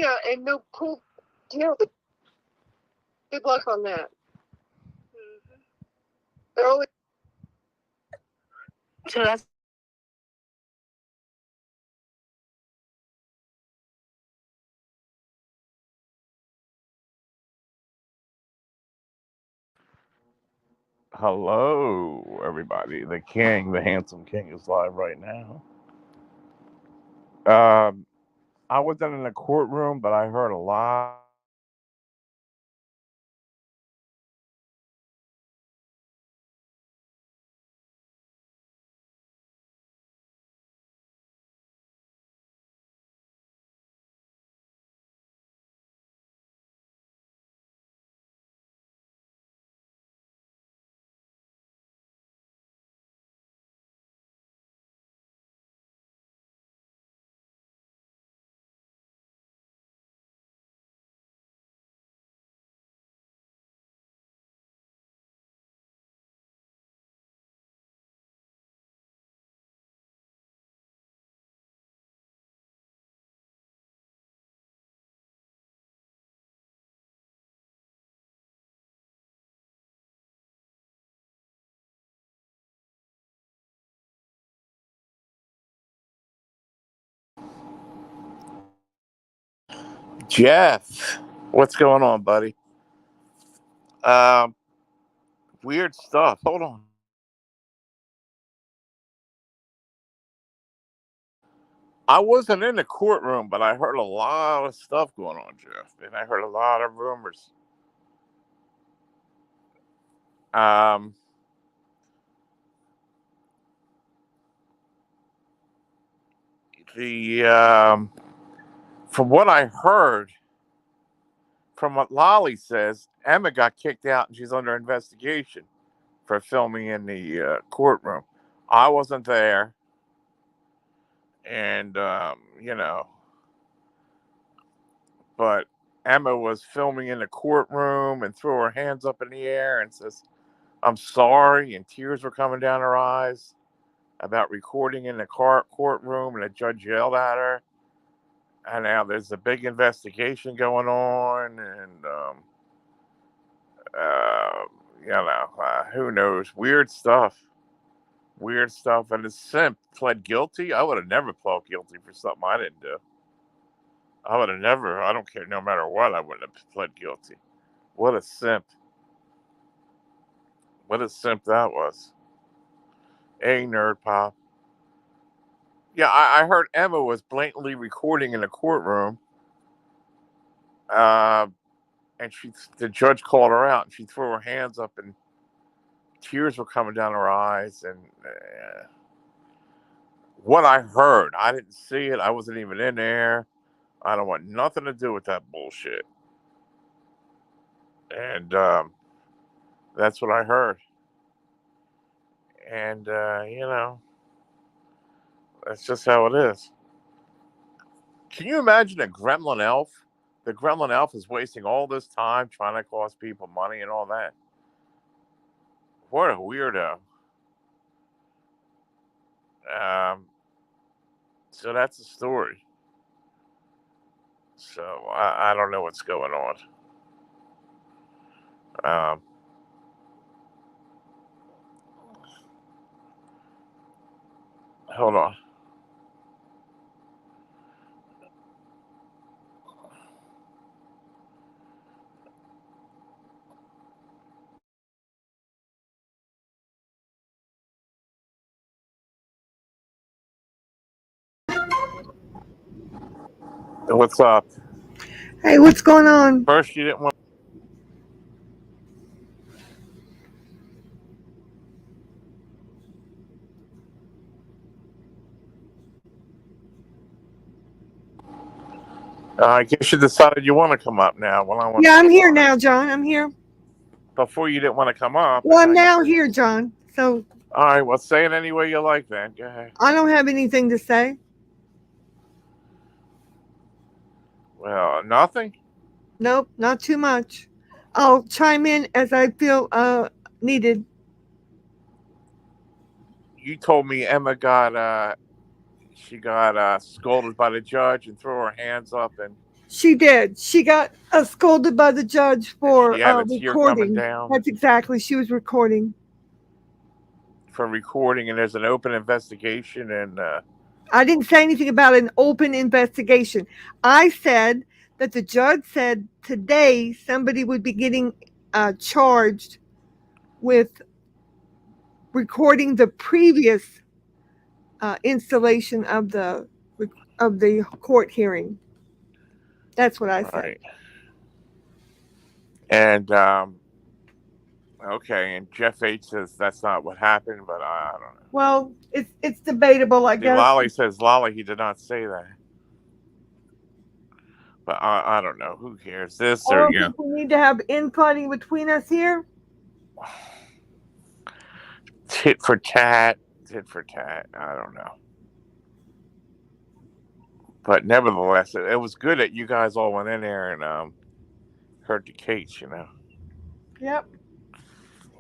Yeah, and no cool. Good luck on that. They're always. So that's. Hello, everybody. The king, the handsome king, is live right now. Um, I wasn't in the courtroom, but I heard a lot of stuff going on. Jeff, what's going on, buddy? Um, Weird stuff. Hold on. I wasn't in the courtroom, but I heard a lot of stuff going on, Jeff, and I heard a lot of rumors. Um, the From what I heard, from what Lolly says, Emma got kicked out and she's under investigation for filming in the courtroom. I wasn't there, and but Emma was filming in the courtroom and threw her hands up in the air and says, "I'm sorry," and tears were coming down her eyes about recording in the courtroom, and the judge yelled at her. And now there's a big investigation going on, and uh, who knows? Weird stuff. And the simp pled guilty. I would have never pled guilty for something I didn't do. I would have never. I don't care. No matter what, I wouldn't have pled guilty. What a simp! What a simp that was. A nerd pop. Yeah, I heard Emma was blatantly recording in the courtroom, uh, and the judge called her out, and she threw her hands up, and tears were coming down her eyes. And what I heard, I didn't see it. I wasn't even in there. I don't want nothing to do with that bullshit. And that's what I heard. And that's just how it is. Can you imagine a gremlin elf? The gremlin elf is wasting all this time trying to cost people money and all that. What a weirdo. Um, so that's the story. So I don't know what's going on. Um, Hold on. What's up? Hey, what's going on? First, you didn't want. I guess you decided you want to come up now. Well, I want Yeah, to I'm come here on. now, John. I'm here. Before you didn't want to come up, Well, and I'm now you now say, here, John. So "All right, well, say it any way you like, then. Go ahead." I don't have anything to say. Well, nothing. Nope, not too much. I'll chime in as I feel needed. You told me Emma got she got scolded by the judge and threw her hands up, and She did. She got scolded by the judge And she for had a tear coming recording. down That's exactly. She was recording. for recording, and there's an open investigation. And I didn't say anything about an open investigation. I said that the judge said today somebody would be getting charged with recording the previous installation of the court hearing. That's what I said. right, and okay, and Jeff H says that's not what happened, but I don't know. Well, it's debatable, I See, guess. Lolly says Lolly he did not say that, but I don't know. Who cares? This I or don't think we need to have infighting between us here. tit for tat, tit for tat. I don't know. But nevertheless, it was good that you guys all went in there and heard the case. Yep.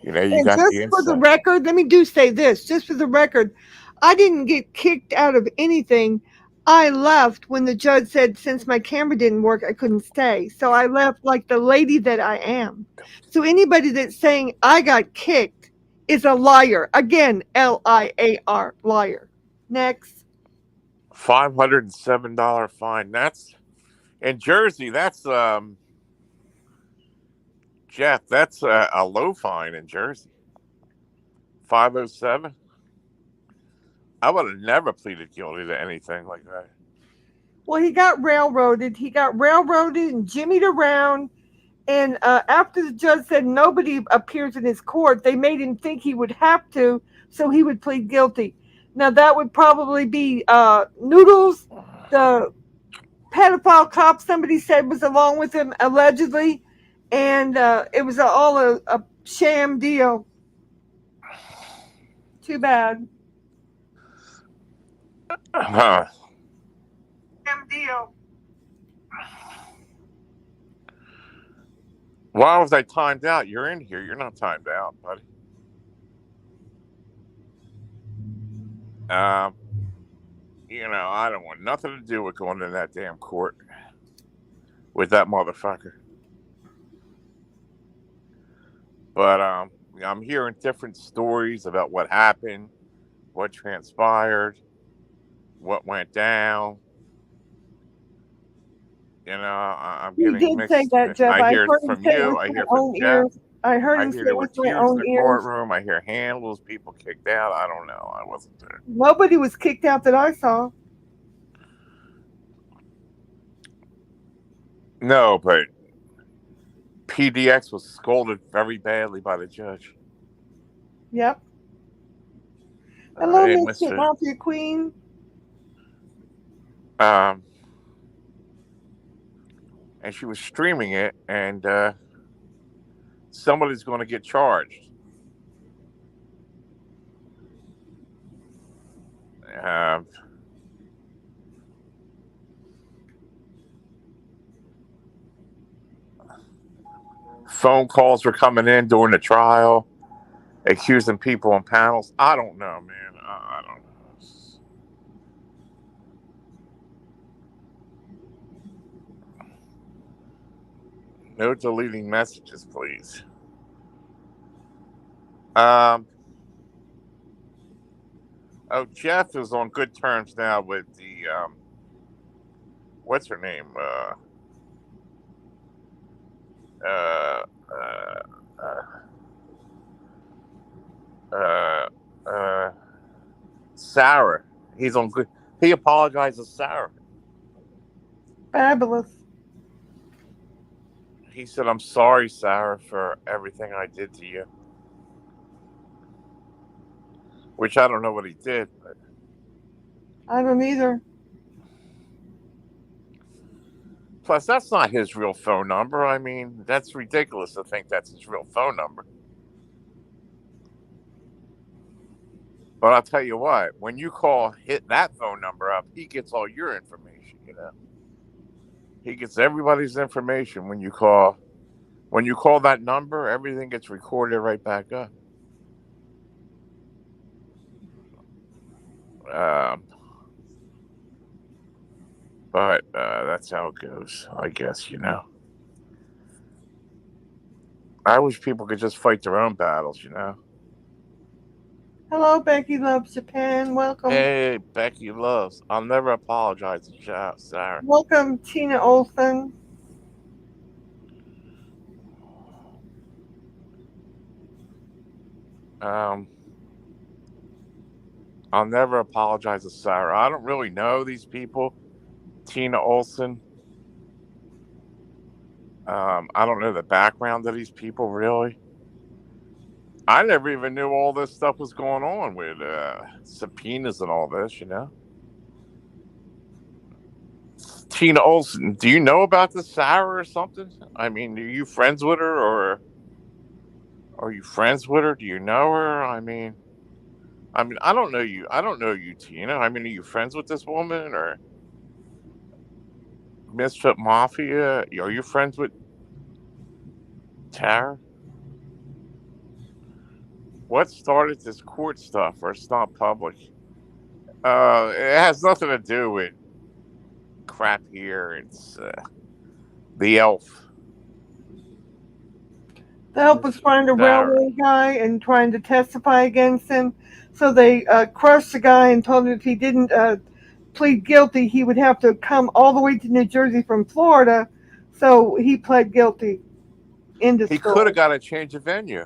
You And got just the for the insight. record, let me say this. Just for the record, I didn't get kicked out of anything. I left when the judge said since my camera didn't work, I couldn't stay. So I left like the lady that I am. So anybody that's saying I got kicked is a liar. Again, LIAR, liar. Next. $507 fine. That's in Jersey. That's Jeff. That's a low fine in Jersey. 507. I would have never pleaded guilty to anything like that. Well, he got railroaded. He got railroaded and jimmied around. And after the judge said nobody appears in his court, they made him think he would have to, so he would plead guilty. Now, that would probably be Noodles, the pedophile cop somebody said was along with him, allegedly. And it was all a sham deal. Too bad. Huh. Sham deal. Why was I timed out? You're in here. You're not timed out, buddy. I don't want nothing to do with going to that damn court with that motherfucker. But I'm hearing different stories about what happened, what transpired, what went down. I'm He getting did say mixed. that, Jeff. I I hear it heard him from say it you. with I my hear from own Jeff. ears. I heard I him hear say there it were with my tears in own the ears. courtroom. I hear handles, people kicked out. I don't know. I wasn't there. Nobody was kicked out that I saw. No, but PDX was scolded very badly by the judge. Yep. Hello, Hey, Miss Kit Mister. Mafia Queen. And she was streaming it, and somebody's going to get charged. Phone calls were coming in during the trial, accusing people on panels. I don't know, man. I don't know. No deleting messages, please. Oh, Jeff is on good terms now with the what's her name? Uh, uh, uh, Sarah. He's on good. He apologizes to Sarah. Fabulous. He said, "I'm sorry, Sarah, for everything I did to you." Which I don't know what he did. But I don't either. plus, that's not his real phone number. I mean, that's ridiculous to think that's his real phone number. But I'll tell you what, when you hit that phone number up, he gets all your information, He gets everybody's information when you call. When you call that number, everything gets recorded right back up. But that's how it goes, I guess, I wish people could just fight their own battles, Hello, Becky Loves Japan. Welcome. Hey, Becky Loves. I'll never apologize to Sarah. Welcome, Tina Olson. I'll never apologize to Sarah. I don't really know these people. Tina Olson. I don't know the background of these people, really. I never even knew all this stuff was going on with subpoenas and all this, Tina Olson, do you know about this Sarah or something? I mean, are you friends with her, or are you friends with her? Do you know her? I mean, I don't know you. I don't know you, Tina. I mean, are you friends with this woman or Misfit Mafia? Are you friends with Tara? What started this court stuff, or it's not public? It has nothing to do with crap here. It's the elf. The help was find a railway guy and trying to testify against him. So they crushed the guy and told him if he didn't plead guilty, he would have to come all the way to New Jersey from Florida. So he pled guilty. End of He story. could have got a change of venue.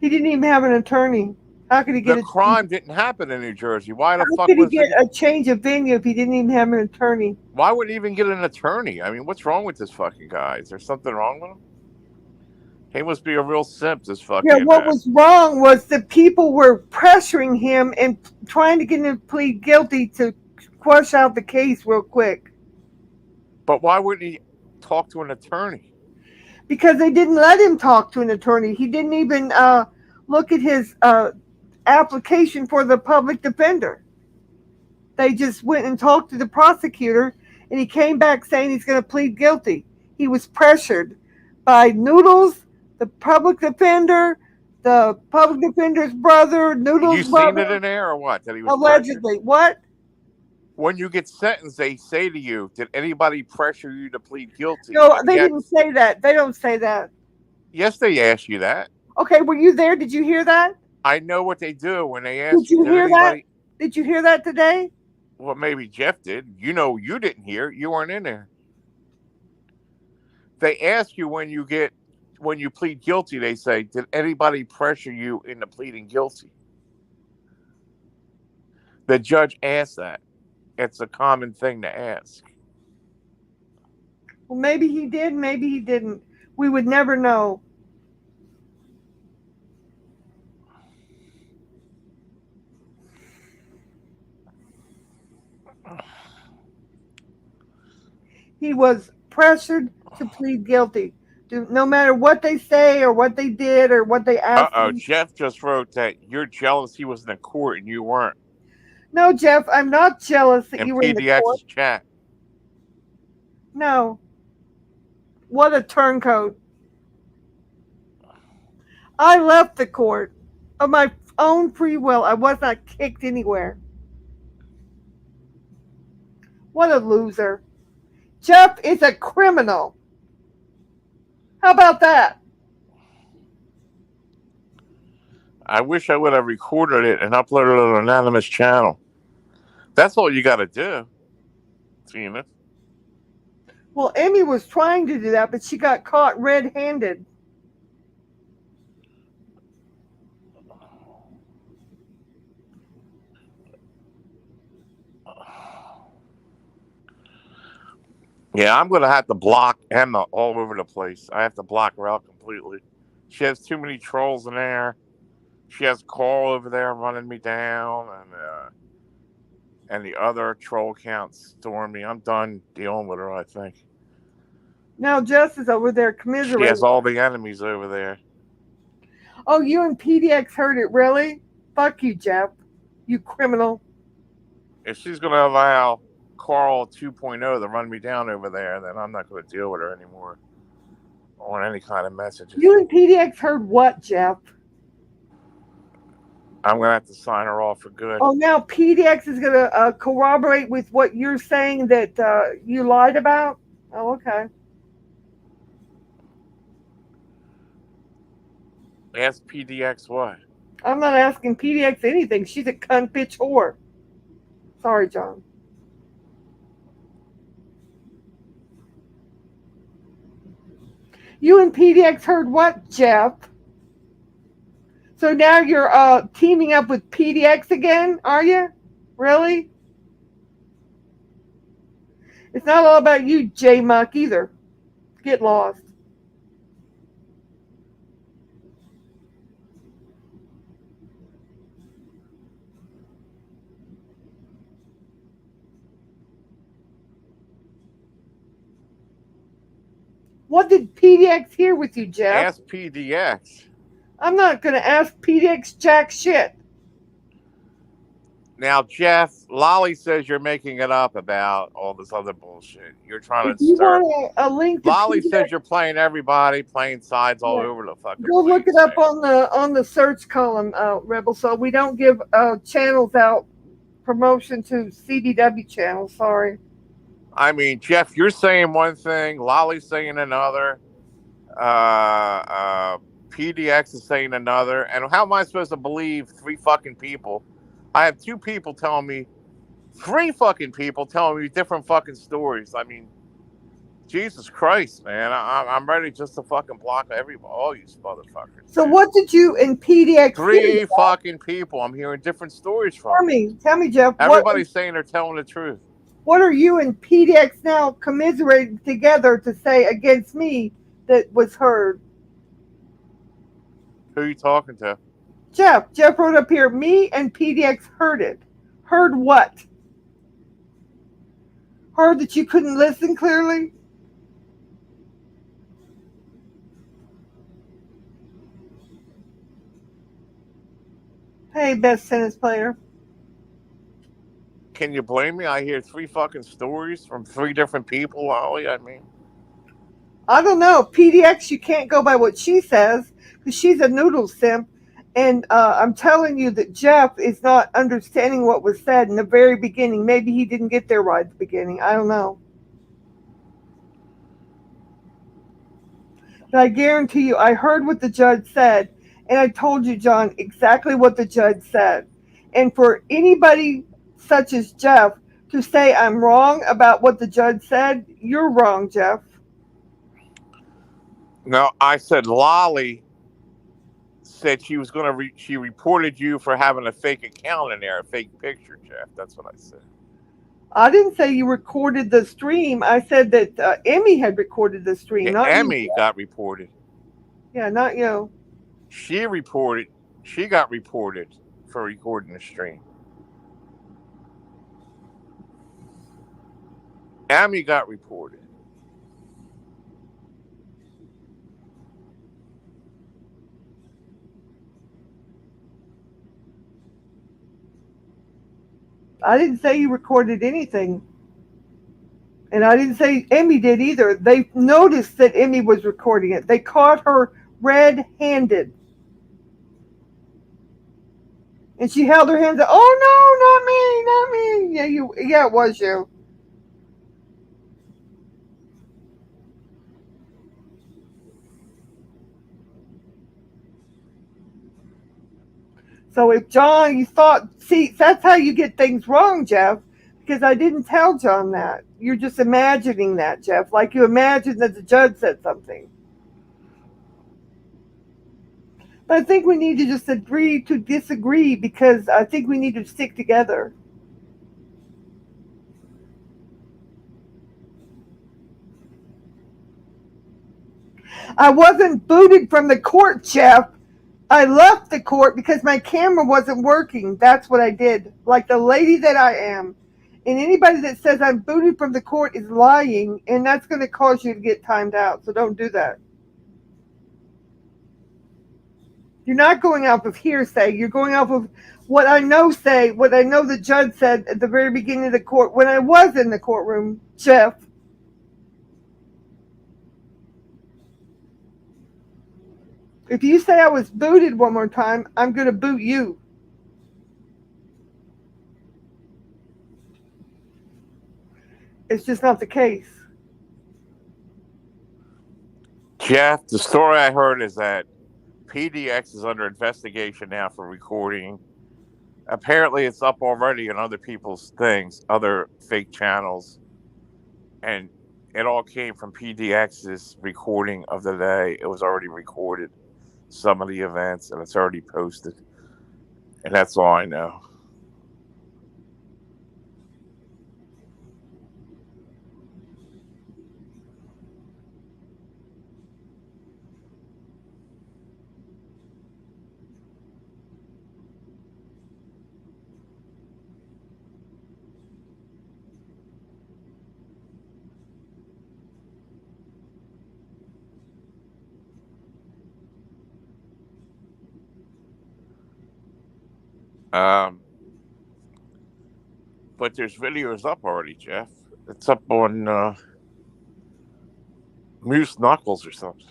He didn't even have an attorney. How could he get The crime didn't happen in New Jersey. Why the fuck could he was get a change of venue if he didn't even have an attorney? Why would he even get an attorney? I mean, what's wrong with this fucking guy? Is there something wrong with him? He must be a real simp, this fucking. Yeah, what was wrong was the people were pressuring him and trying to get him to plead guilty to quash out the case real quick. But why wouldn't he talk to an attorney? Because they didn't let him talk to an attorney. He didn't even look at his application for the public defender. They just went and talked to the prosecutor, and he came back saying he's going to plead guilty. He was pressured by Noodles, the public defender, the public defender's brother, Noodles' You brother. seen it in there or what? That he was allegedly. pressured? What? When you get sentenced, they say to you, "Did anybody pressure you to plead guilty?" No, they didn't say that. They don't say that. Yes, they ask you that. Okay, were you there? Did you hear that? I know what they do when they ask. Did you hear that? Did you hear that today? Well, maybe Jeff did. You didn't hear. You weren't in there. They ask you when you plead guilty. They say, "Did anybody pressure you into pleading guilty?" The judge asks that. It's a common thing to ask. Well, maybe he did, maybe he didn't. We would never know. He was pressured to plead guilty. No matter what they say or what they did or what they asked. Jeff just wrote that you're jealous he was in the court and you weren't. No, Jeff, I'm not jealous that you were in the court. PDX's chat. No. What a turncoat. I left the court of my own free will. I was not kicked anywhere. What a loser. Jeff is a criminal. How about that? I wish I would have recorded it and uploaded it on an anonymous channel. That's all you got to do, Tina. Well, Emmy was trying to do that, but she got caught red-handed. Yeah, I'm going to have to block Emma all over the place. I have to block her out completely. She has too many trolls in there. She has Carl over there running me down, and the other troll account Stormy. I'm done dealing with her, I think. Now Jess is over there commiserating. She has all the enemies over there. Oh, you and PDX heard it, really? Fuck you, Jeff. You criminal. If she's going to allow Carl 2.0 to run me down over there, then I'm not going to deal with her anymore on any kind of messages. You and PDX heard what, Jeff? I'm gonna have to sign her off for good. Oh, now PDX is going to corroborate with what you're saying that you lied about? Oh, okay. Ask PDX what? I'm not asking PDX anything. She's a cunt bitch whore. Sorry, John. You and PDX heard what, Jeff? So now you're teaming up with PDX again, are you? Really? It's not all about you, J Muck, either. Get lost. What did PDX hear with you, Jeff? Ask PDX. I'm not going to ask PDX jack shit. Now, Jeff, Lolly says you're making it up about all this other bullshit. You're trying If to you stir. want a link to Lolly PDX, says you're playing everybody, playing sides all Yeah. over the fucking go place. look it up man. on the search column, Rebel. So we don't give channels out promotion to CBW channels. Sorry. I mean, Jeff, you're saying one thing, Lolly's saying another, PDX is saying another, and how am I supposed to believe three fucking people? I have two people telling me, three fucking people telling me different fucking stories. I mean, Jesus Christ, man, I'm ready just to fucking block all you motherfuckers. So man. what did you and PDX Three hear? fucking people. I'm hearing different stories from. Tell me, Jeff. Everybody's saying they're telling the truth. What are you and PDX now commiserating together to say against me that was heard? Who are you talking to? Jeff. Jeff wrote up here, me and PDX heard it. Heard what? Heard that you couldn't listen clearly? Hey, best tennis player. Can you blame me? I hear three fucking stories from three different people, Ollie. I mean, I don't know. PDX, you can't go by what she says because she's a noodle simp. And I'm telling you that Jeff is not understanding what was said in the very beginning. Maybe he didn't get there right at the beginning. I don't know. But I guarantee you, I heard what the judge said. And I told you, John, exactly what the judge said. And for anybody such as Jeff to say I'm wrong about what the judge said, you're wrong, Jeff. no, I said Lolly said she was going to, she reported you for having a fake account in there, a fake picture, Jeff. That's what I said. I didn't say you recorded the stream. I said that Emmy had recorded the stream, Yeah, not Emmy you. got reported. Yeah, not you. She got reported for recording the stream. Emmy got reported. I didn't say you recorded anything. And I didn't say Emmy did either. They noticed that Emmy was recording it. They caught her red-handed. And she held her hands up. Oh no, not me, not me. Yeah, it was you. So if John, you thought, see, that's how you get things wrong, Jeff, because I didn't tell John that. You're just imagining that, Jeff, like you imagined that the judge said something. But I think we need to just agree to disagree because I think we need to stick together. I wasn't booted from the court, Jeff. I left the court because my camera wasn't working. That's what I did, like the lady that I am. And anybody that says I'm booted from the court is lying, and that's going to cause you to get timed out. So don't do that. You're not going off of hearsay. You're going off of what I know the judge said at the very beginning of the court when I was in the courtroom, Jeff. If you say I was booted one more time, I'm going to boot you. It's just not the case. Jeff, the story I heard is that PDX is under investigation now for recording. Apparently, it's up already on other people's things, other fake channels, and it all came from PDX's recording of the day. It was already recorded, some of the events, and it's already posted. And that's all I know. Um, but there's videos up already, Jeff. It's up on Moose Knuckles or something.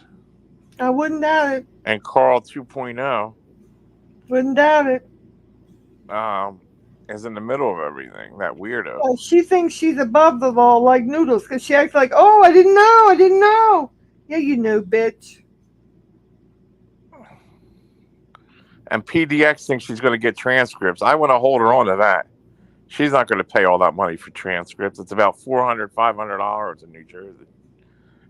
I wouldn't doubt it. And Carl 2.0 Wouldn't doubt it. is in the middle of everything. That weirdo. Well, she thinks she's above the law like Noodles because she acts like, oh, I didn't know. I didn't know. Yeah, you know, bitch. And PDX thinks she's going to get transcripts. I want to hold her on to that. She's not going to pay all that money for transcripts. It's about $400, $500 in New Jersey.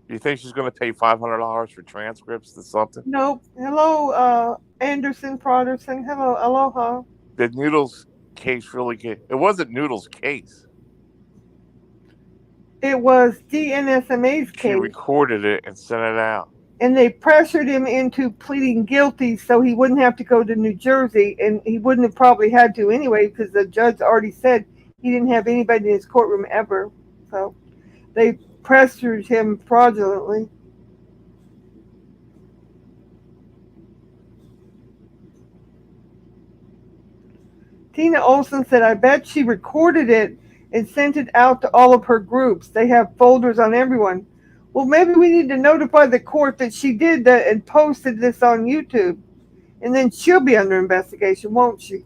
Do you think she's going to pay $500 for transcripts to something? Nope. Hello, Anderson Proderson. Hello, aloha. Did Noodles' case really get... It wasn't Noodles' case. It was DNSMA's She case. recorded it and sent it out. And they pressured him into pleading guilty so he wouldn't have to go to New Jersey, and he wouldn't have probably had to anyway because the judge already said he didn't have anybody in his courtroom ever. So they pressured him fraudulently. Tina Olson said, I bet she recorded it and sent it out to all of her groups. They have folders on everyone. Well, maybe we need to notify the court that she did that and posted this on YouTube. And then she'll be under investigation, won't she?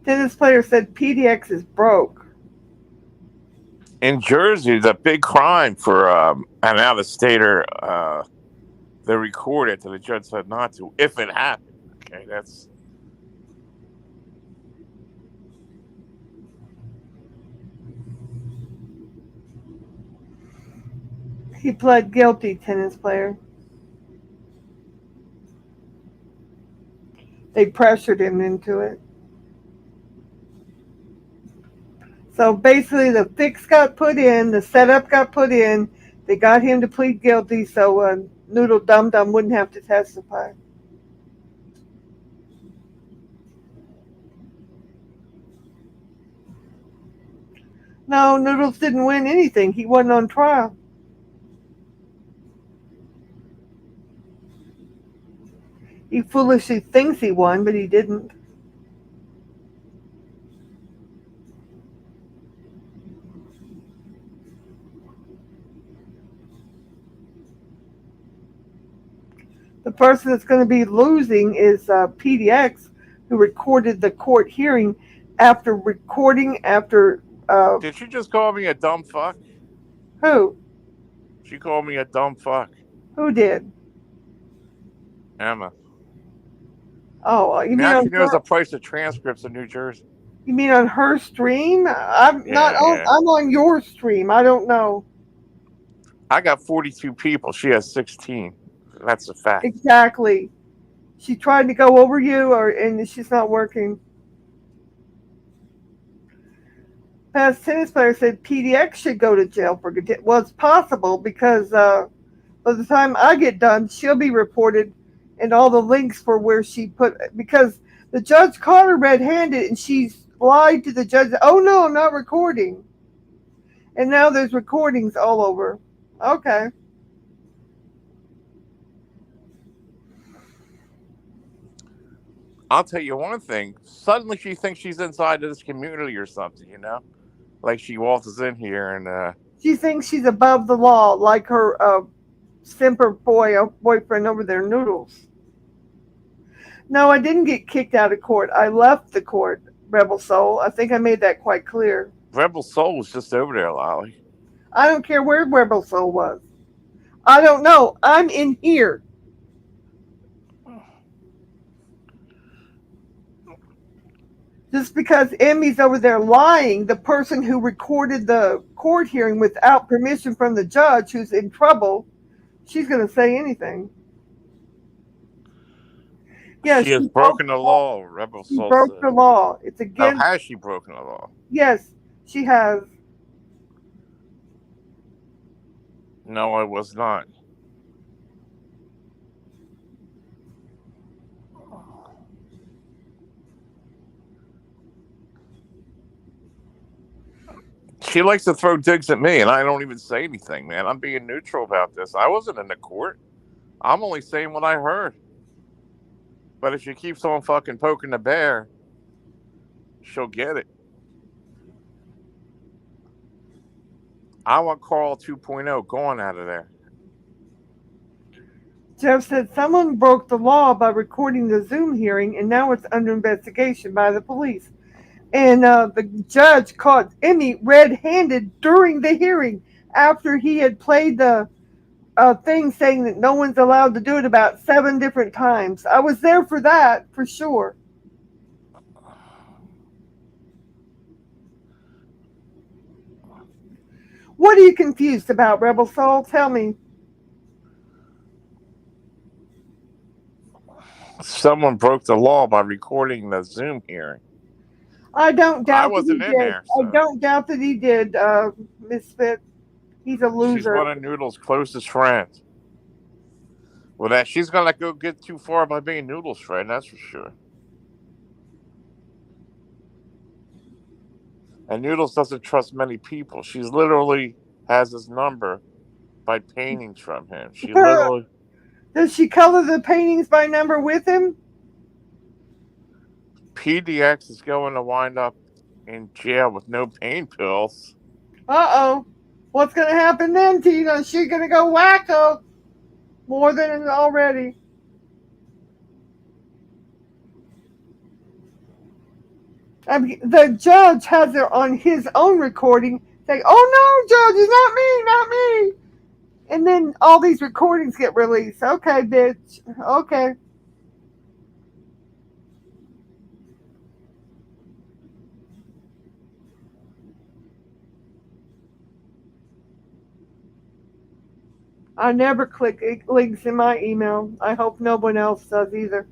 Tennis player said PDX is broke. In Jersey, it's a big crime for an out-of-stater. They record it, and the judge said not to, if it happened. Okay, that's... He pled guilty, tennis player. They pressured him into it. So basically the fix got put in, the setup got put in, they got him to plead guilty so Noodle Dum Dum wouldn't have to testify. No, Noodles didn't win anything. He wasn't on trial. He foolishly thinks he won, but he didn't. The person that's going to be losing is PDX, who recorded the court hearing after recording after... Did she just call me a dumb fuck? Who? She called me a dumb fuck. Who did? Emma. Oh, you mean Now on she knows her, the price of transcripts in New Jersey. you mean on her stream? I'm not on. Yeah. I'm on your stream. I don't know I got 42 people. She has 16. That's a fact. exactly. She tried to go over you, and she's not working. Past tennis player said PDX should go to jail for contempt. Well, it's possible because by the time I get done, she'll be reported, and all the links for where she put, because the judge caught her red-handed and she's lied to the judge. Oh no, I'm not recording. And now there's recordings all over. Okay. I'll tell you one thing. Suddenly she thinks she's inside of this community or something, you know? Like she waltzes in here and... She thinks she's above the law, like her simper boyfriend over there, Noodles. No, I didn't get kicked out of court. I left the court, Rebel Soul. I think I made that quite clear. Rebel Soul was just over there, Lolly. I don't care where Rebel Soul was. I don't know. I'm in here. Just because Emmy's over there lying, the person who recorded the court hearing without permission from the judge who's in trouble, she's going to say anything. Yes, She has broken the law, Rebel she Soul broke the said. law. It's Now, against. has she broken the law? Yes, she has. No, I was not. She likes to throw digs at me, and I don't even say anything, man. I'm being neutral about this. I wasn't in the court. I'm only saying what I heard. But if she keeps on fucking poking the bear, she'll get it. I want Carl 2.0 gone out of there. Jeff said someone broke the law by recording the Zoom hearing, and now it's under investigation by the police. And the judge caught Emmy red-handed during the hearing after he had played the thing saying that no one's allowed to do it about 7 different times. I was there for that, for sure. What are you confused about, Rebel Soul? Tell me. Someone broke the law by recording the Zoom hearing. I don't doubt I that wasn't he in did. there. So. I don't doubt that he did, Misfit. He's a loser. She's one of Noodle's closest friends. Well, that she's gonna go get too far by being Noodle's friend, that's for sure. And Noodles doesn't trust many people. She's literally has his number by paintings from him. She literally. Does she color the paintings by number with him? PDX is going to wind up in jail with no pain pills. Uh-oh. What's going to happen then, Tina? Is she going to go wacko more than already? I mean, the judge has it on his own recording saying, oh no, judge, it's not me, not me. And then all these recordings get released. Okay, bitch. Okay. I never click links in my email. I hope no one else does either.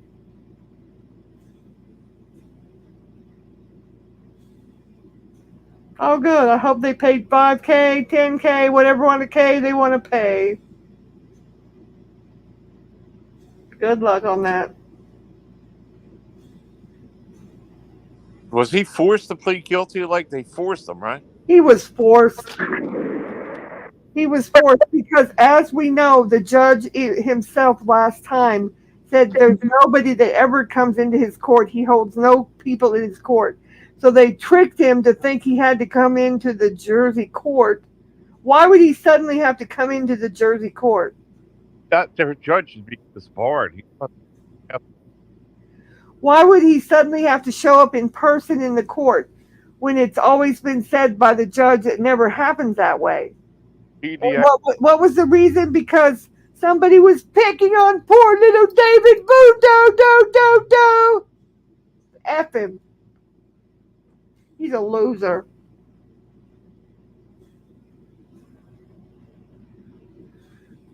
Oh, good. I hope they paid 5K, 10K, whatever on the K they want to pay. Good luck on that. Was he forced to plead guilty? Like they forced him, right? He was forced. He was forced because, as we know, the judge himself last time said there's nobody that ever comes into his court. He holds no people in his court. So they tricked him to think he had to come into the Jersey court. Why would he suddenly have to come into the Jersey court? That judge should be disbarred. Why would he suddenly have to show up in person in the court when it's always been said by the judge it never happens that way? What was the reason? Because somebody was picking on poor little David Boo. F him. He's a loser.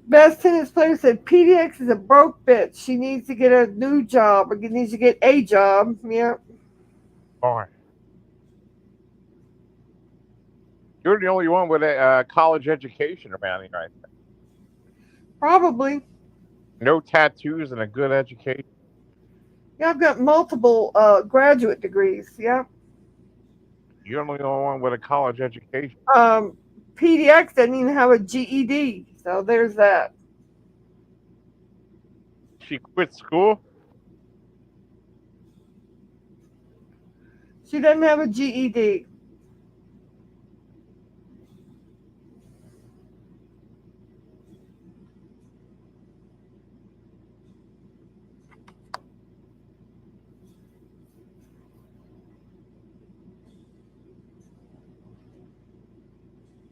Best tennis player said PDX is a broke bitch. She needs to get a new job or needs to get a job. Yeah. Fine. You're the only one with a college education around here, right? Probably. No tattoos and a good education. Yeah, I've got multiple graduate degrees. Yeah. You're the only one with a college education. PDX doesn't even have a GED, so there's that. She quit school? She doesn't have a GED.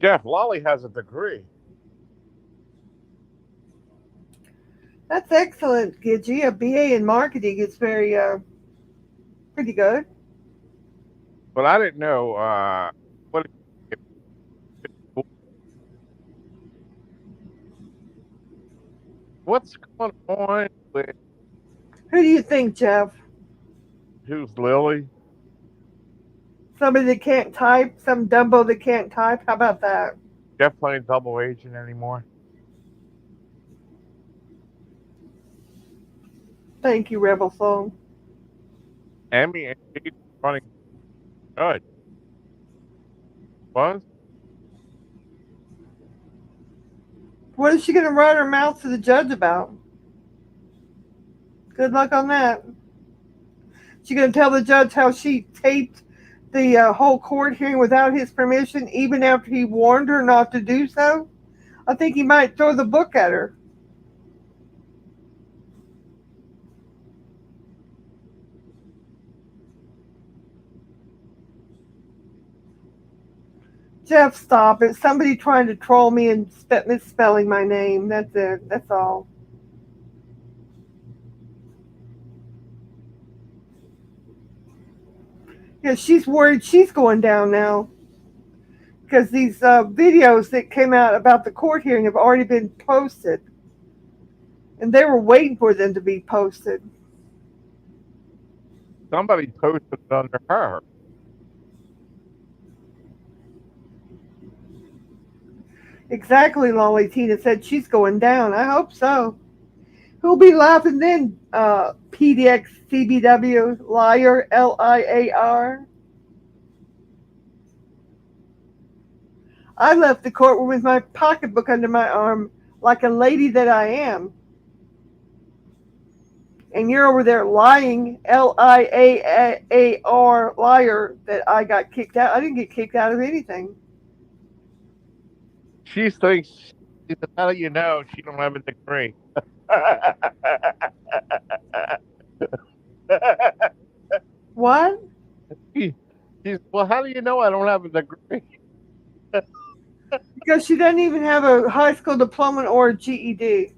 Jeff, Lolly has a degree. That's excellent, Gidgy. A BA in marketing is very pretty good. But I didn't know what what's going on with Who do you think, Jeff? who's Lily? Somebody that can't type? Some Dumbo that can't type? How about that? Jeff playing double agent anymore? Thank you, Rebel Song. Emmy and Jade running judge. Was? What is she going to run her mouth to the judge about? Good luck on that. She going to tell the judge how she taped the whole court hearing without his permission, even after he warned her not to do so? I think he might throw the book at her. Jeff, stop it. Somebody trying to troll me and misspelling my name. That's it. That's all. Yeah, she's worried she's going down now. Because these videos that came out about the court hearing have already been posted. And they were waiting for them to be posted. Somebody posted it under her. Exactly, Lolly. Tina said she's going down. I hope so. Who'll be laughing then? PDX CBW liar LIAR. I left the courtroom with my pocketbook under my arm like a lady that I am. And you're over there lying, LIAAR, liar, that I got kicked out. I didn't get kicked out of anything. She thinks, she said, how do you know she don't have a degree? What? She's, well, how do you know I don't have a degree? Because she doesn't even have a high school diploma or a GED.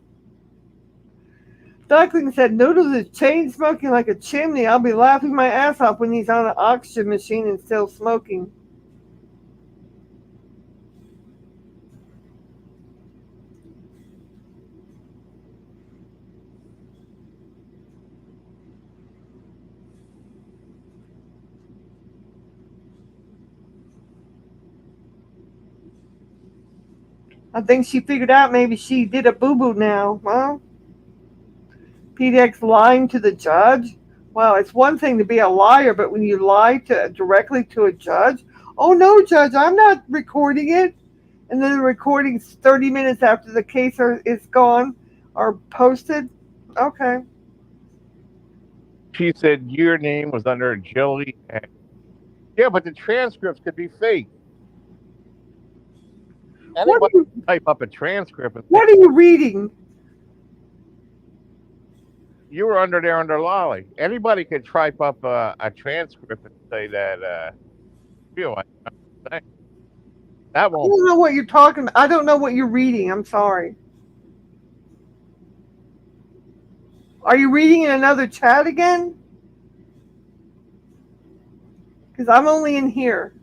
Duckling said, Noodles is chain smoking like a chimney. I'll be laughing my ass off when he's on an oxygen machine and still smoking. I think she figured out maybe she did a boo-boo now. Well, PDX lying to the judge? Well, it's one thing to be a liar, but when you lie directly to a judge, oh no, judge, I'm not recording it. And then the recording's 30 minutes after the case is gone or posted. Okay. She said your name was under Jilly. Yeah, but the transcripts could be fake. Anybody type up a transcript. What are you reading? You were under there under Lolly. Anybody could type up a transcript and say that. That won't. I don't know what you're talking about. I don't know what you're reading. I'm sorry. Are you reading in another chat again? Because I'm only in here.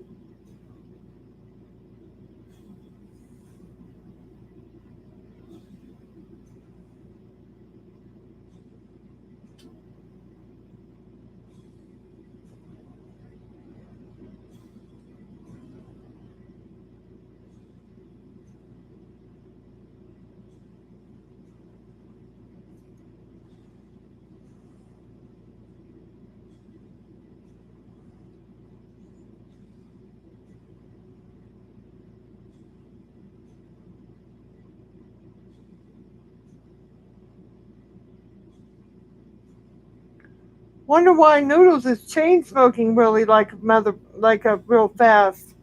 Wonder why Noodles is chain smoking really like a real fast.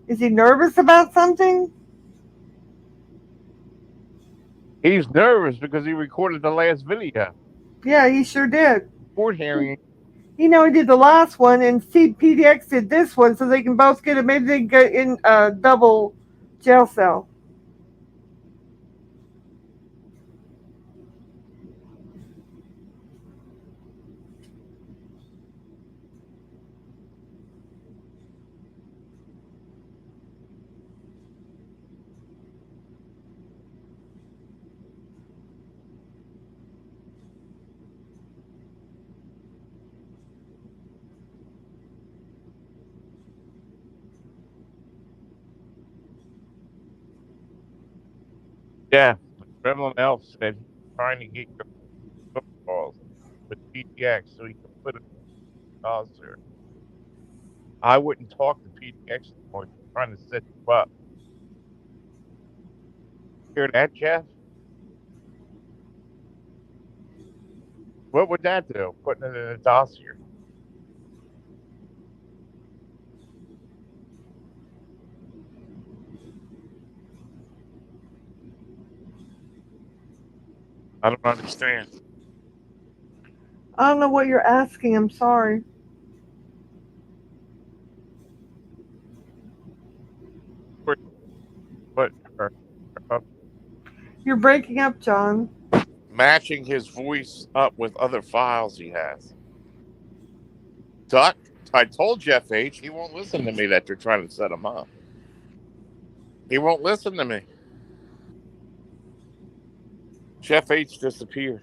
Is he nervous about something? He's nervous because he recorded the last video. Yeah, he sure did. Court hearing. He did the last one, and PDX did this one, so they can both get it. Maybe they can get in double Jail cell. Yeah, the Gremlin Elf said he's trying to get your phone calls with PDX so he can put it in the browser. I wouldn't talk to PDX anymore. He's trying to set you up. Hear that, Jeff? What would that do? Putting it in a dossier. I don't understand. I don't know what you're asking. I'm sorry. Put put her up, You're breaking up, John. matching his voice up with other files he has. Duck, I told Jeff H. He won't listen to me that they're trying to set him up. He won't listen to me. Jeff H. disappeared.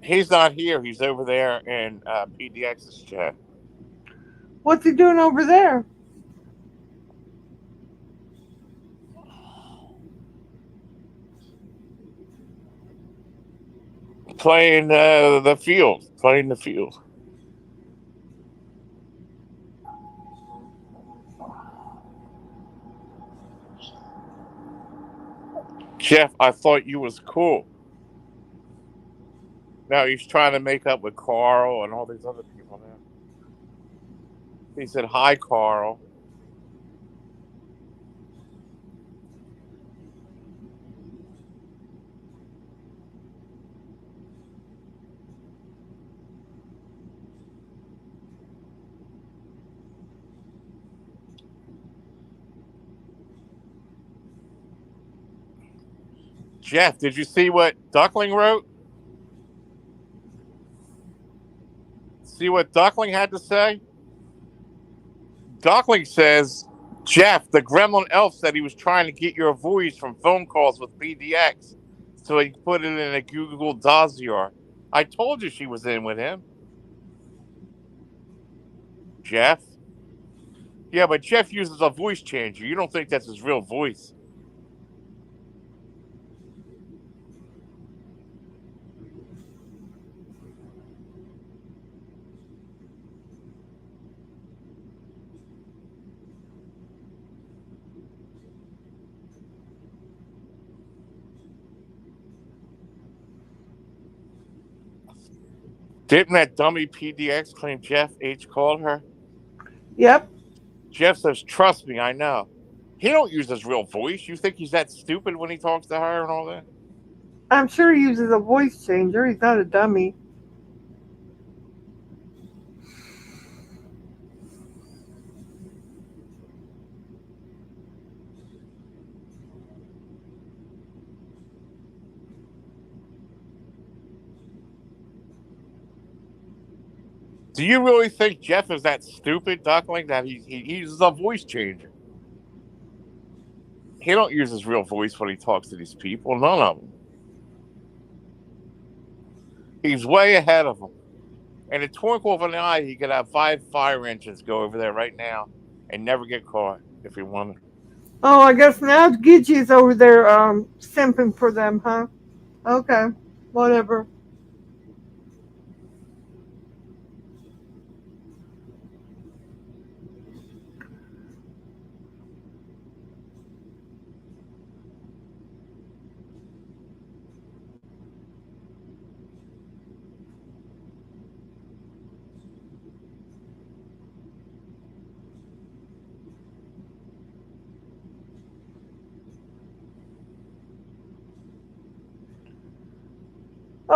He's not here. He's over there in PDX's chat. What's he doing over there? Playing the field. Playing the field. Jeff, I thought you was cool. Now he's trying to make up with Carl and all these other people now. He said, "Hi, Carl." Jeff, did you see what Duckling wrote? See what Duckling had to say? Duckling says, Jeff, the Gremlin Elf said he was trying to get your voice from phone calls with PDX so he could put it in a Google dossier. I told you she was in with him. Jeff? Yeah, but Jeff uses a voice changer. You don't think that's his real voice. Didn't that dummy PDX claim Jeff H called her? Yep. Jeff says, trust me, I know. He don't use his real voice. You think he's that stupid when he talks to her and all that? I'm sure he uses a voice changer. He's not a dummy. Do you really think Jeff is that stupid, Duckling, that he uses a voice changer? He don't use his real voice when he talks to these people. None of them. He's way ahead of them. In a twinkle of an eye, he could have 5 fire engines go over there right now and never get caught if he wanted. Oh, I guess now Gidgey's over there simping for them, huh? Okay. Whatever.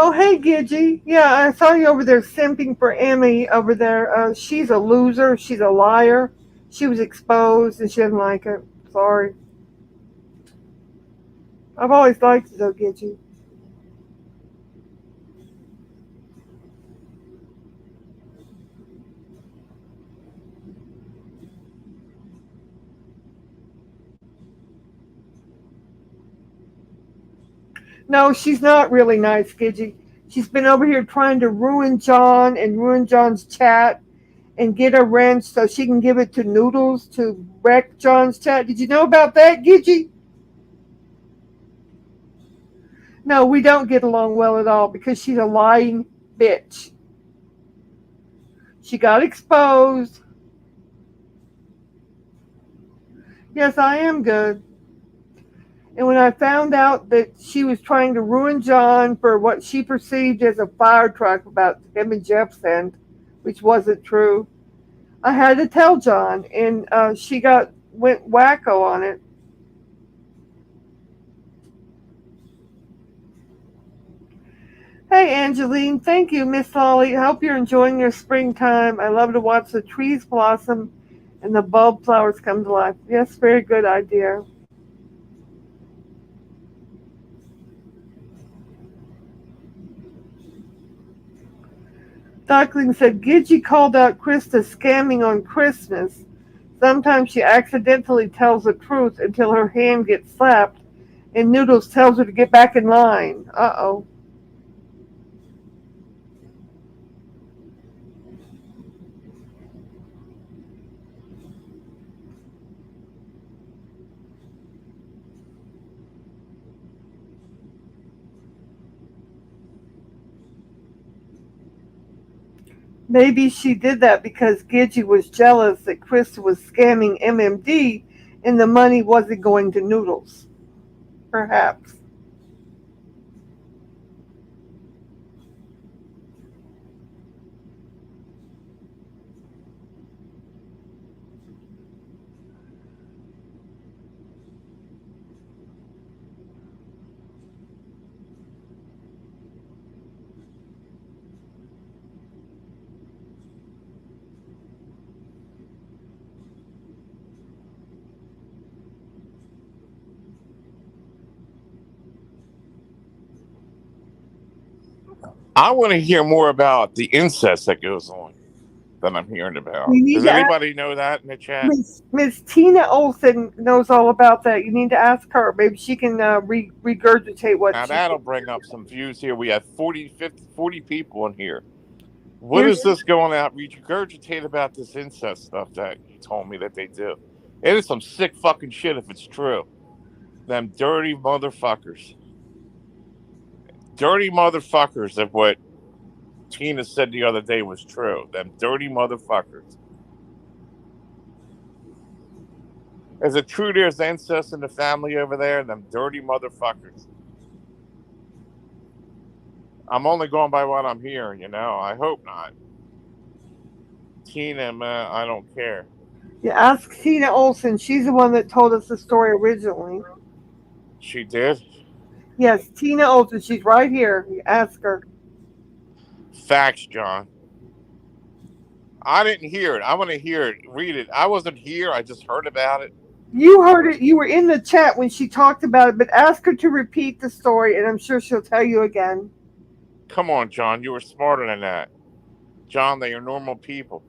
Oh, hey, Gidgy. Yeah, I saw you over there simping for Emmy over there. She's a loser. She's a liar. She was exposed and she doesn't like it. Sorry. I've always liked you, though, Gidgy. No, she's not really nice, Gidgy. She's been over here trying to ruin John and ruin John's chat and get a wrench so she can give it to Noodles to wreck John's chat. Did you know about that, Gidgy? No, we don't get along well at all because she's a lying bitch. She got exposed. Yes, I am good. And when I found out that she was trying to ruin John for what she perceived as a fire truck about him and Jeff sent, which wasn't true, I had to tell John, and she went wacko on it. Hey, Angeline, thank you, Miss Lolly. I hope you're enjoying your springtime. I love to watch the trees blossom and the bulb flowers come to life. Yes, very good idea. Duckling said Gidgy called out Krista scamming on Christmas. Sometimes she accidentally tells the truth until her hand gets slapped, and Noodles tells her to get back in line. Uh-oh. Maybe she did that because Gidgy was jealous that Krista was scamming MMD and the money wasn't going to Noodles. Perhaps. I want to hear more about the incest that goes on that I'm hearing about. You need Does to ask anybody know that in the chat? Miss Tina Olson knows all about that. You need to ask her. Maybe she can regurgitate what Now she. that'll bring up some views here. We have 40 people in here. What Here's is this going out? Regurgitate about this incest stuff that you told me that they do. It is some sick fucking shit if it's true. Them dirty motherfuckers. Dirty motherfuckers if what Tina said the other day was true. Them dirty motherfuckers. Is it true there's incest in the family over there? Them dirty motherfuckers. I'm only going by what I'm hearing, you know. I hope not. Tina, man, I don't care. Yeah, ask Tina Olson. She's the one that told us the story originally. She did? Yes, Tina Olson. She's right here. You ask her. Facts, John. I didn't hear it. I want to hear it. Read it. I wasn't here. I just heard about it. You heard it. You were in the chat when she talked about it, but ask her to repeat the story, and I'm sure she'll tell you again. Come on, John. You were smarter than that. John, they are normal people.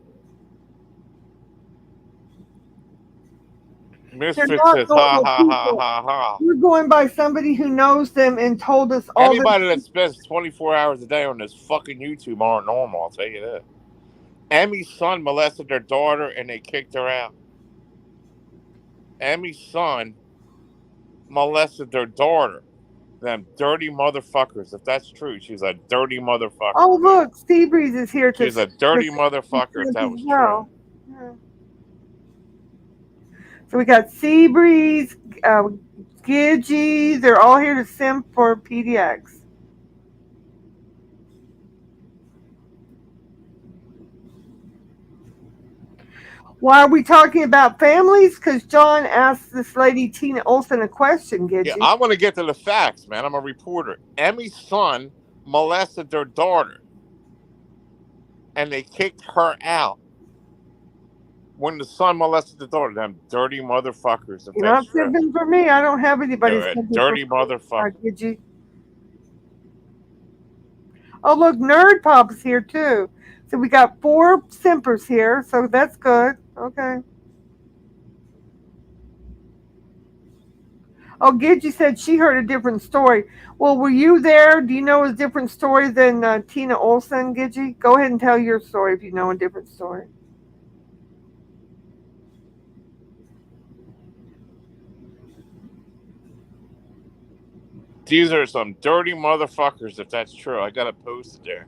Misfit says, ha, ha, ha, ha, ha. You're going by somebody who knows them and told us all. Anybody that spends 24 hours a day on this fucking YouTube aren't normal, I'll tell you that. Emmy's son molested their daughter and they kicked her out. Emmy's son molested their daughter. Them dirty motherfuckers. If that's true, she's a dirty motherfucker. Oh, look, Seabreeze is here. She's a dirty motherfucker if that was true. Yeah. So we got Seabreeze, Gidgy. They're all here to simp for PDX. Why are we talking about families? Because John asked this lady Tina Olson a question, Gidgy. Yeah, I want to get to the facts, man. I'm a reporter. Emmy's son molested their daughter, and they kicked her out when the son molested the daughter. Them dirty motherfuckers, if You're that's not true. simping for me. I don't have anybody They're a simping for dirty me. motherfucker. Gidgy. Oh, look, Nerd Pop's here too. So we got 4 simpers here, so that's good. Okay. Oh, Gidgy said she heard a different story. Well, were you there? Do you know a different story than Tina Olson, Gidgy? Go ahead and tell your story if you know a different story. These are some dirty motherfuckers, if that's true. I got it posted there.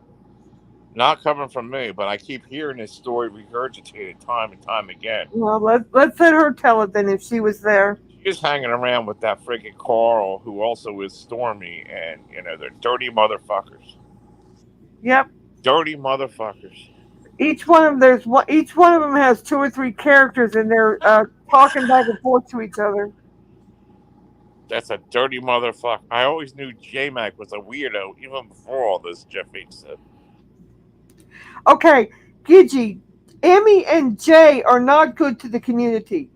Not coming from me, but I keep hearing this story regurgitated time and time again. Well, let's let her tell it then if she was there. She's hanging around with that freaking Carl, who also is Stormy, and they're dirty motherfuckers. Yep. Dirty motherfuckers. Each one of them has 2 or 3 characters, and they're talking back and forth to each other. That's a dirty motherfucker. I always knew J Mac was a weirdo, even before all this, Jeff H said. Okay, Gidgy, Emmy and Jay are not good to the community.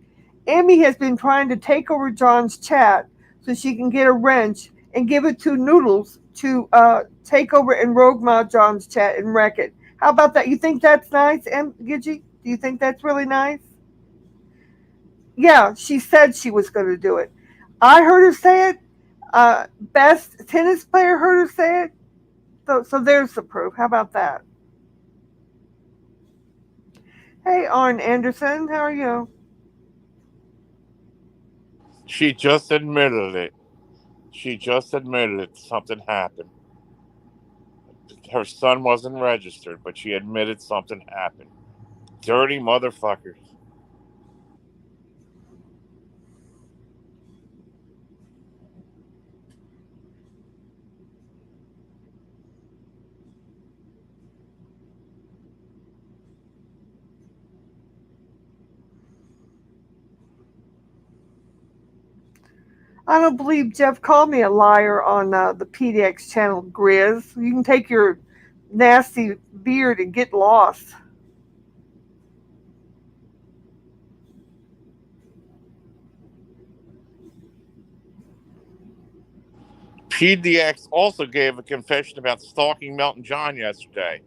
Emmy has been trying to take over John's chat so she can get a wrench and give it to Noodles to take over and rogue mod John's chat and wreck it. How about that? You think that's nice, Gidgy? Do you think that's really nice? Yeah, she said she was going to do it. I heard her say it. Best tennis player heard her say it. So there's the proof. How about that? Hey, Arn Anderson, how are you? She just admitted it. She just admitted it. Something happened. Her son wasn't registered, but she admitted something happened. Dirty motherfuckers. I don't believe Jeff called me a liar on the PDX channel, Grizz. You can take your nasty beard and get lost. PDX also gave a confession about stalking Melton John yesterday.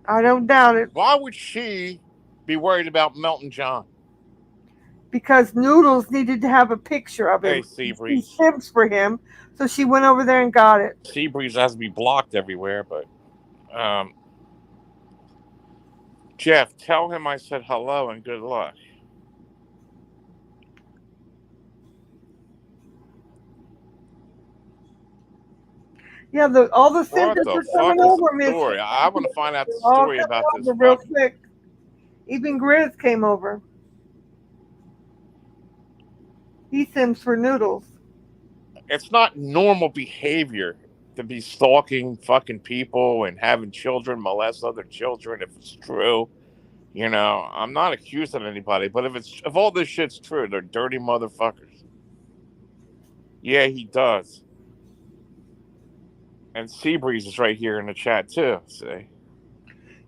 I don't doubt it. Why would she be worried about Melton John? Because Noodles needed to have a picture of him. Hey, She Seabreeze. simps for him, so she went over there and got it. Seabreeze has to be blocked everywhere, but Jeff, tell him I said hello and good luck. Yeah, all the What simpers the are fuck coming is the over, Miss. story? I want to find out the They're all story coming about this over real fucking. quick. Even Grizz came over. He sims for Noodles. It's not normal behavior to be stalking fucking people and having children molest other children if it's true. I'm not accusing anybody, but if all this shit's true, they're dirty motherfuckers. Yeah, he does. And Seabreeze is right here in the chat too. See,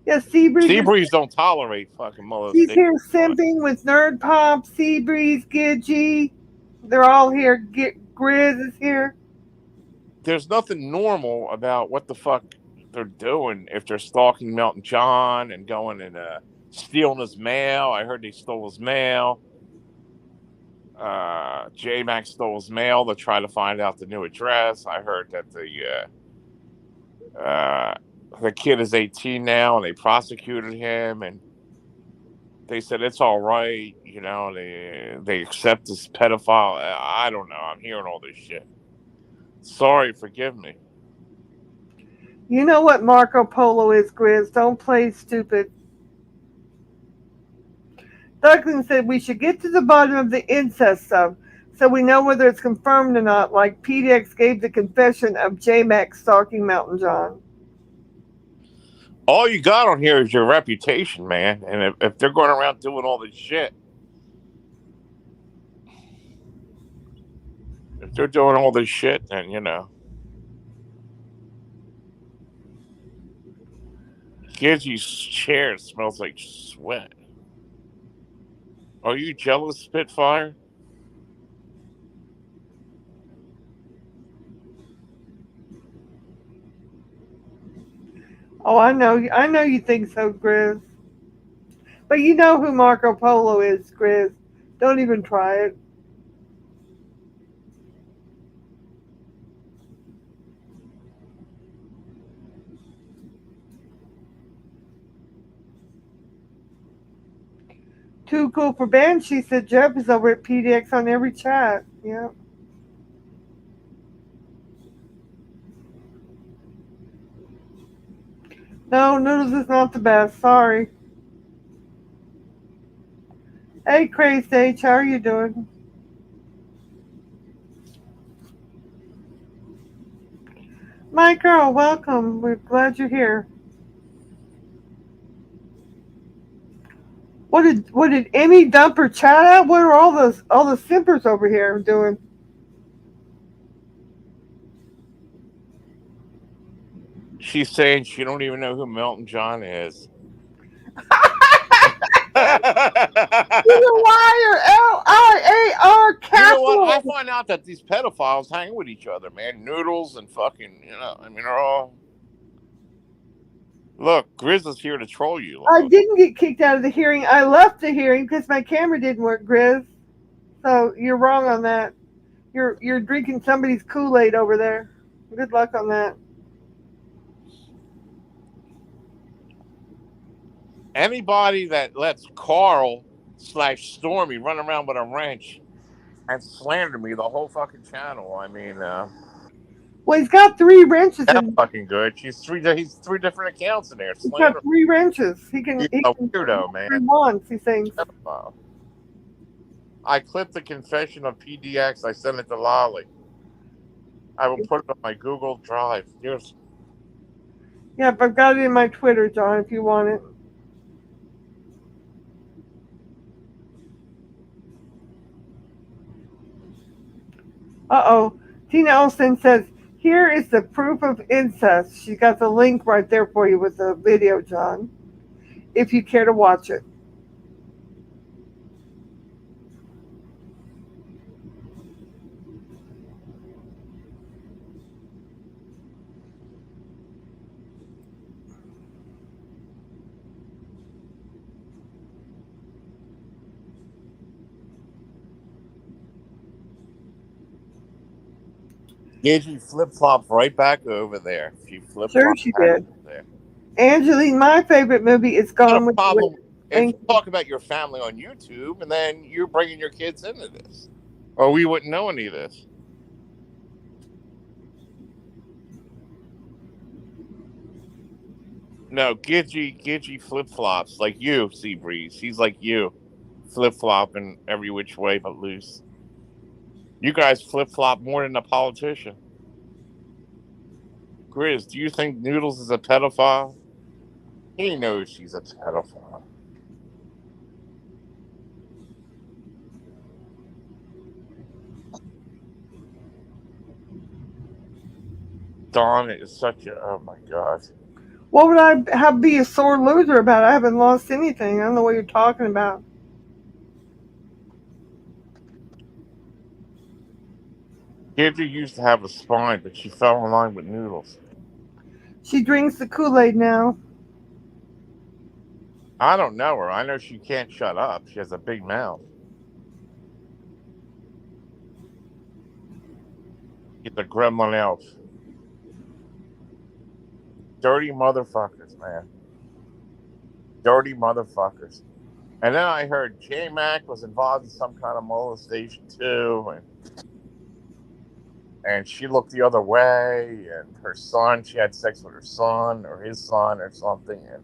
Yeah, Seabreeze don't tolerate fucking she's molestation. here simping with Nerd Pop, Seabreeze, Gidgy. They're all here. Grizz is here. There's nothing normal about what the fuck they're doing if they're stalking Melton John and going and stealing his mail. I heard they stole his mail. J Max stole his mail to try to find out the new address. I heard that the kid is 18 now and they prosecuted him and they said it's all right. They accept this pedophile. I don't know. I'm hearing all this shit. Sorry, forgive me. You know what Marco Polo is, Grizz. Don't play stupid. Douglas said we should get to the bottom of the incest stuff so we know whether it's confirmed or not, like PDX gave the confession of J-Max stalking Melton John. All you got on here is your reputation, man. And if they're going around doing all this shit, if they're doing all this shit, then Gidgey's chair smells like sweat. Are you jealous, Spitfire? Oh, I know. I know you think so, Grizz. But you know who Marco Polo is, Grizz. Don't even try it. Too cool for Banshee said Jeff is over at PDX on every chat. Yeah. No, Noodles is not the best. Sorry. Hey, Crazy H, how are you doing? My girl, welcome. We're glad you're here. What did Emmy dump her chat out? What are all the simpers over here doing? She's saying she don't even know who Melton John is. You're a liar. LIAR You know what? I capital. find out that these pedophiles hang with each other, man. Noodles and fucking, I mean, they're all. Look, Grizz is here to troll you. I didn't get kicked out of the hearing. I left the hearing because my camera didn't work, Grizz. So you're wrong on that. You're drinking somebody's Kool-Aid over there. Good luck on that. Anybody that lets Carl/Stormy run around with a wrench and slander me the whole fucking channel. I mean, Well, he's got 3 wrenches that's in. fucking good. He's three different accounts in there. He's got Slander. 3 wrenches. He can. He's He a can weirdo, man. once. He thinks. I clipped the confession of PDX. I sent it to Lolly. I will put it on my Google Drive. Here's. Yeah, but I've got it in my Twitter, John. If you want it. Uh-oh. Tina Olsen says, here is the proof of incest. She got the link right there for you with the video, John, if you care to watch it. Gidgey flip-flopped right back over there. She flip-flopped. Sure she did. There. Angeline, my favorite movie is Gone with the Wind. If you talk about your family on YouTube, and then you're bringing your kids into this, or we wouldn't know any of this. No, Gidgey flip-flops like you, Seabreeze. She's like you, flip-flopping every which way but loose. You guys flip-flop more than a politician. Grizz, do you think Noodles is a pedophile? He knows she's a pedophile. Dawn is such a, oh my God. What would I have be a sore loser about? I haven't lost anything. I don't know what you're talking about. Gidgey used to have a spine, but she fell in line with Noodles. She drinks the Kool-Aid now. I don't know her. I know she can't shut up. She has a big mouth. Get the gremlin elf. Dirty motherfuckers, man. Dirty motherfuckers. And then I heard J-Mac was involved in some kind of molestation too, and she looked the other way, and her son, she had sex with her son or his son or something, and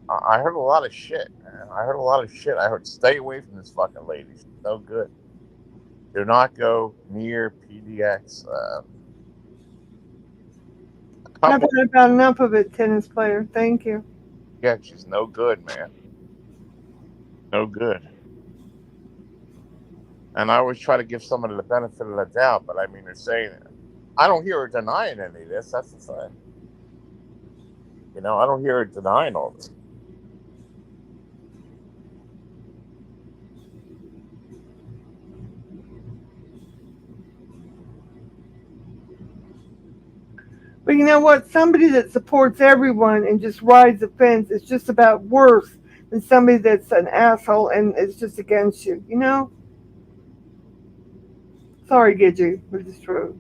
I heard a lot of shit, man. I heard stay away from this fucking lady. She's no good. Do not go near PDX. I've had about enough of it, tennis player. Thank you. Yeah, she's no good, man. No good. And I always try to give somebody the benefit of the doubt, but I mean, they're saying it. I don't hear her denying any of this. That's the thing. You know, I don't hear her denying all this. But you know what? Somebody that supports everyone and just rides the fence is just about worse than somebody that's an asshole and is just against you. You know? Sorry, Gidget, but it's true.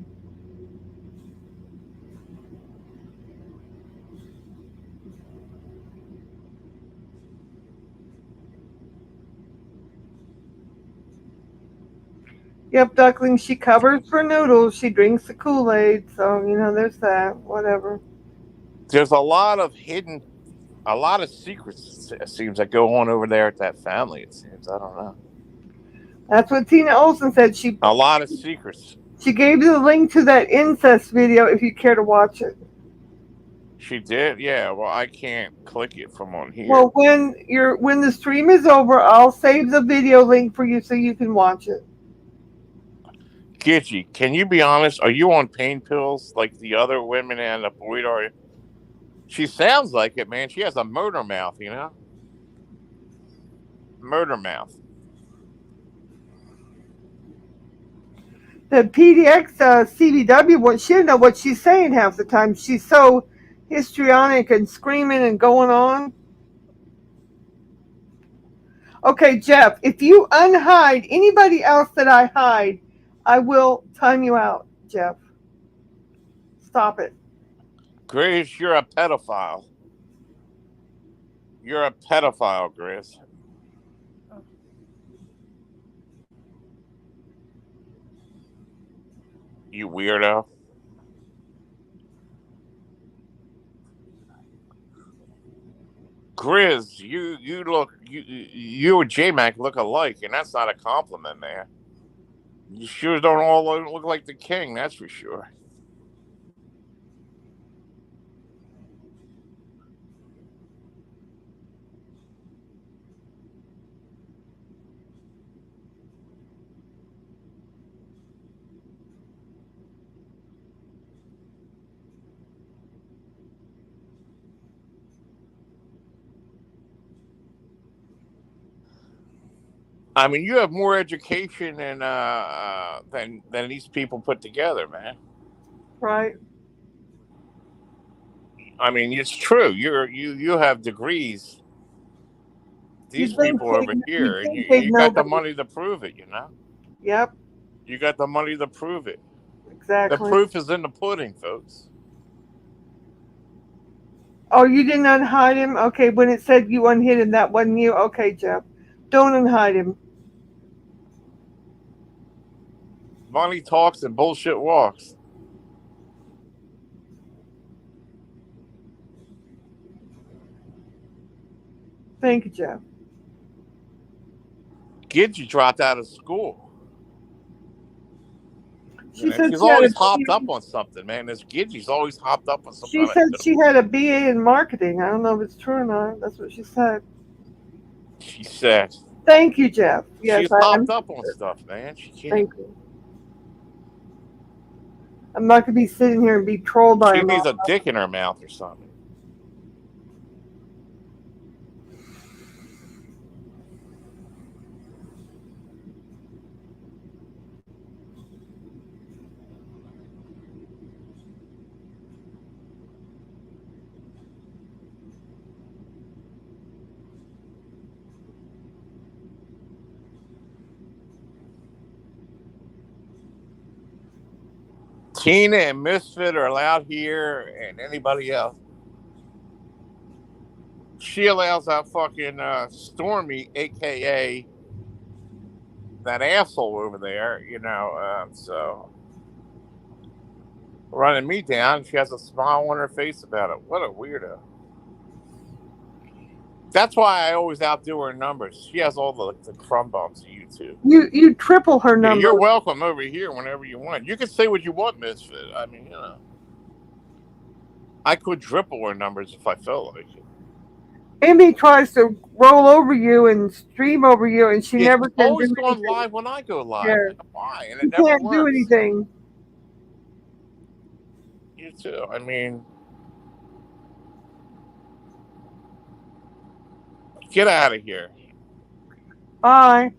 Yep, duckling. She covers for noodles. She drinks the Kool-Aid. So, you know, there's that. Whatever. There's a lot of secrets, it seems, that go on over there at that family, it seems. I don't know. That's what Tina Olson said. A lot of secrets. She gave you the link to that incest video if you care to watch it. She did? Yeah, well, I can't click it from on here. Well, when the stream is over, I'll save the video link for you so you can watch it. Gidget, can you be honest? Are you on pain pills like the other women and the boy are? She sounds like it, man. She has a murder mouth, you know? Murder mouth. The PDX CBW one, she didn't know what she's saying half the time. She's so histrionic and screaming and going on. Okay, Jeff, if you unhide anybody else that I hide, I will time you out, Jeff. Stop it. Grizz, you're a pedophile. You're a pedophile, Grizz. You weirdo. Grizz, you and J-Mac look alike, and that's not a compliment, man. You sure don't all look like the king, that's for sure. I mean, you have more education than these people put together, man. Right. I mean, it's true. You have degrees. These people over here, and you got the money to prove it. You know. Yep. You got the money to prove it. Exactly. The proof is in the pudding, folks. Oh, you didn't unhide him? Okay, when it said you unhid him, that wasn't you? Okay, Jeff. Don't unhide him. Money talks and bullshit walks. Thank you, Jeff. Gidget dropped out of school. She's always hopped up on something, man. This Gidget's always hopped up on something. She said she had a BA in marketing. I don't know if it's true or not. That's what she said. She said. Thank you, Jeff. Yes, she's hopped up on stuff, man. She can't. Thank you. I'm not going to be sitting here and be trolled by She needs a dick in her mouth or something. Tina and Misfit are allowed here, and anybody else. She allows that fucking Stormy, a.k.a. that asshole over there, you know, so running me down. She has a smile on her face about it. What a weirdo. That's why I always outdo her numbers. She has all the crumb bumps of YouTube. You triple her numbers. You're welcome over here whenever you want. You can say what you want, Misfit. I mean, you know. I could triple her numbers if I felt like it. Amy tries to roll over you and stream over you, and she never can always do going anything. live when I go live. Yeah. Why? And she it never can't works. do anything. You too. I mean, Get out of here. Bye.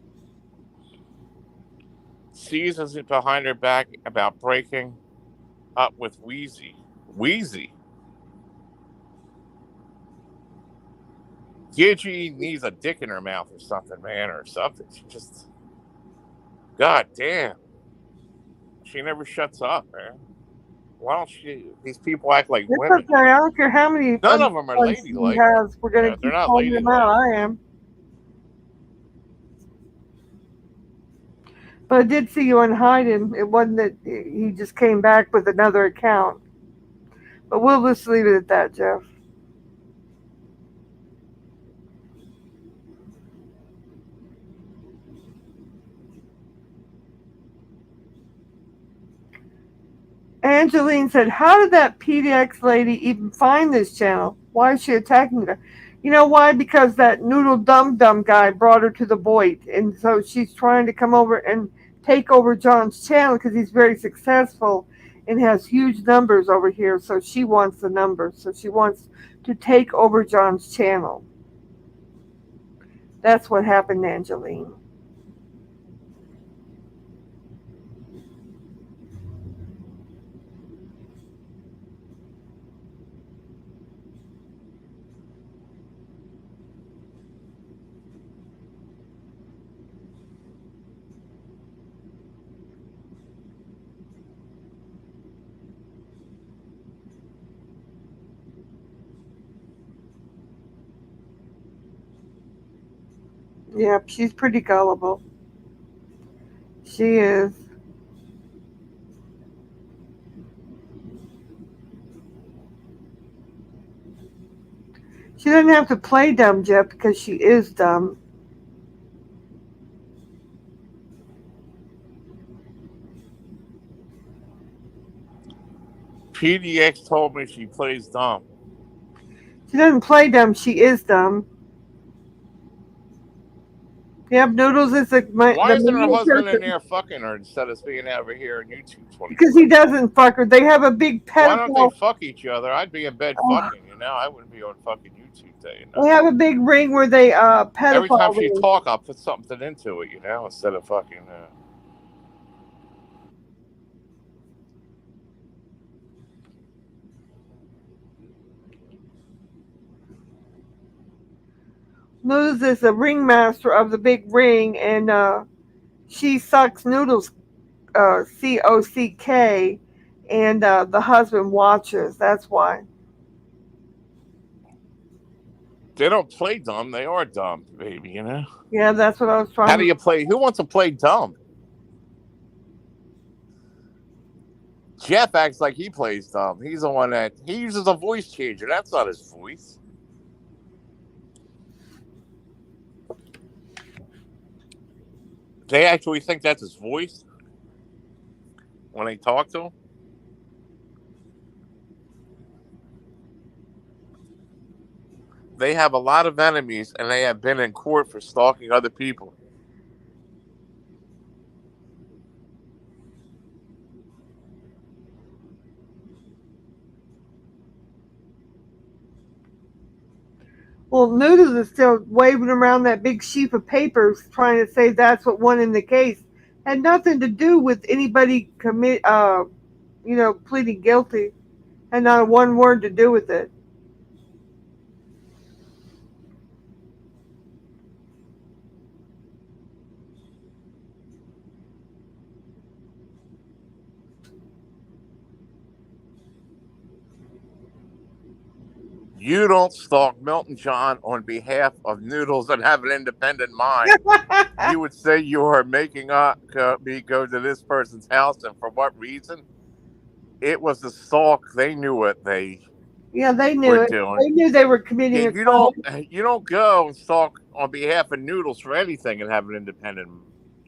Seasons it behind her back about breaking up with Wheezy. Wheezy. Gigi needs a dick in her mouth or something, man, or something. She just, god damn, she never shuts up, man. Why don't she? These people act like It's women. okay. I don't care how many None of them are ones he ladylike. has. We're gonna They're keep not calling them out. ladylike. I am. But I did see you unhide him. It wasn't that he just came back with another account. But we'll just leave it at that, Jeff. Angeline said, "How did that PDX lady even find this channel? Why is she attacking her?" You know why? Because that Noodle Dum Dum guy brought her to the Void. And so she's trying to come over and take over John's channel because he's very successful and has huge numbers over here. So she wants the numbers. So she wants to take over John's channel. That's what happened, Angeline. Yep, she's pretty gullible. She is. She doesn't have to play dumb, Jeff, because she is dumb. PDX told me she plays dumb. She doesn't play dumb, she is dumb. Yep, Noodles is the Why isn't her main husband in person. there fucking her instead of being over here on YouTube 24? Because he doesn't fuck her. They have a big Why don't they pedophile. fuck each other? I'd be in bed Oh, fucking, you know? I wouldn't be on fucking YouTube day, you they know? have a big ring where they Every time pedophile she ring. talk, I'll put something into it, you know, instead of fucking. Noodles is the ringmaster of the big ring, and she sucks Noodles, COCK, and the husband watches. That's why. They don't play dumb; they are dumb, baby. You know. Yeah, that's what I was How trying do to. you play? Who wants to play dumb? Jeff acts like he plays dumb. He's the one that he uses a voice changer. That's not his voice. They actually think that's his voice when they talk to him. They have a lot of enemies, and they have been in court for stalking other people. Well, Noodles is still waving around that big sheaf of papers, trying to say that's what won in the case. Had nothing to do with anybody pleading guilty. Had not one word to do with it. You don't stalk Milton John on behalf of Noodles and have an independent mind. You would say you are making me go to this person's house, and for what reason? It was a stalk. They knew what they Yeah, they knew were it. doing. They knew they were Yeah, committing a you don't go and stalk on behalf of Noodles for anything and have an independent mind.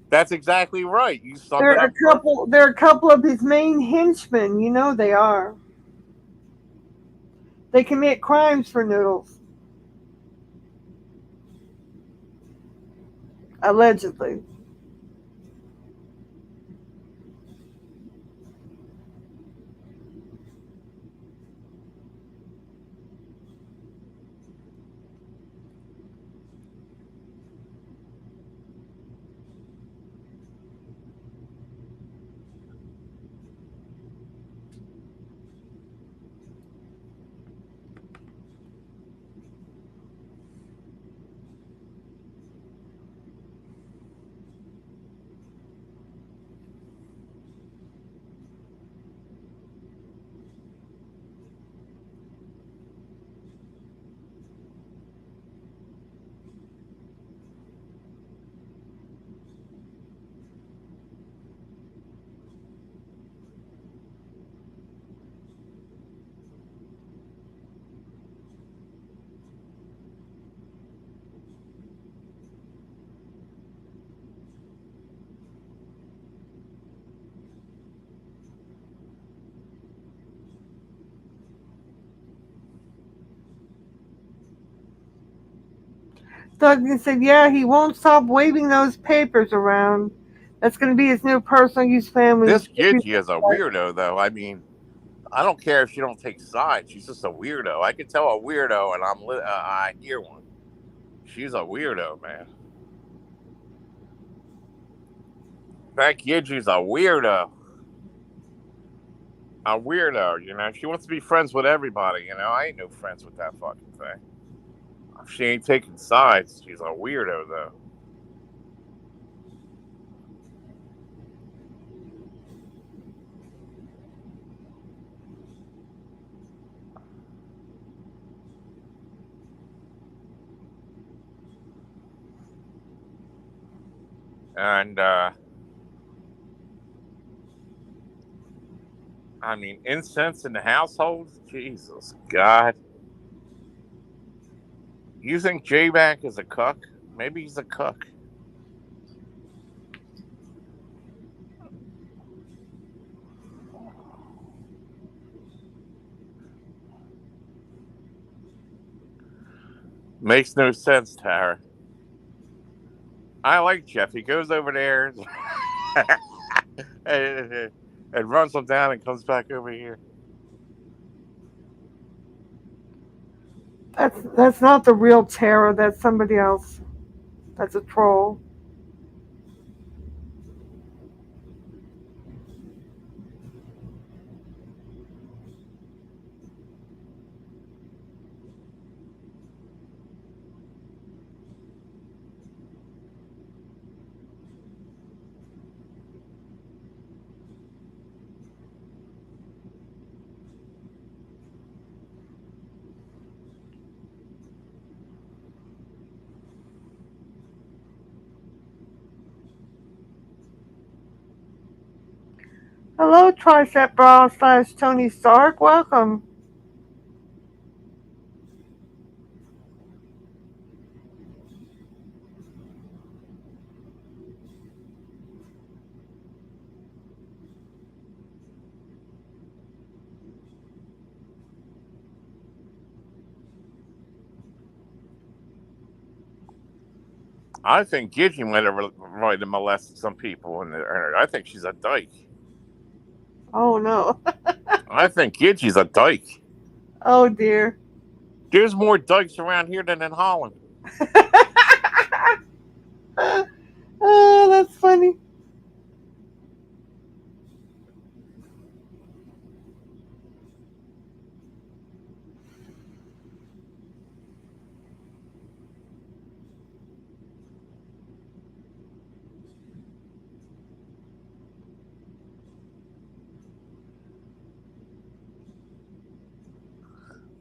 That's exactly right. You summed it up perfect. They're a couple of his main henchmen. You know they are. They commit crimes for Noodles. Allegedly. Doug said, yeah, he won't stop waving those papers around. That's going to be his new personal use family. This Gigi is a weirdo, though. I mean, I don't care if she don't take sides. She's just a weirdo. I can tell a weirdo, and I hear one. She's a weirdo, man. That Gigi's a weirdo. A weirdo, you know. She wants to be friends with everybody, you know. I ain't no friends with that fucking thing. She ain't taking sides. She's a weirdo, though. And, I mean, incense in the household? Jesus, God. You think J-Back is a cuck? Maybe he's a cuck. Makes no sense, Tara. I like Jeff. He goes over there and runs them down and comes back over here. That's not the real Tara. That's somebody else. That's a troll. Hello, Tricep Bra / Tony Stark. Welcome. I think Gigi might have molested some people. I think she's a dyke. Oh, no. I think Gigi's a dyke. Oh, dear. There's more dykes around here than in Holland. Oh, that's funny.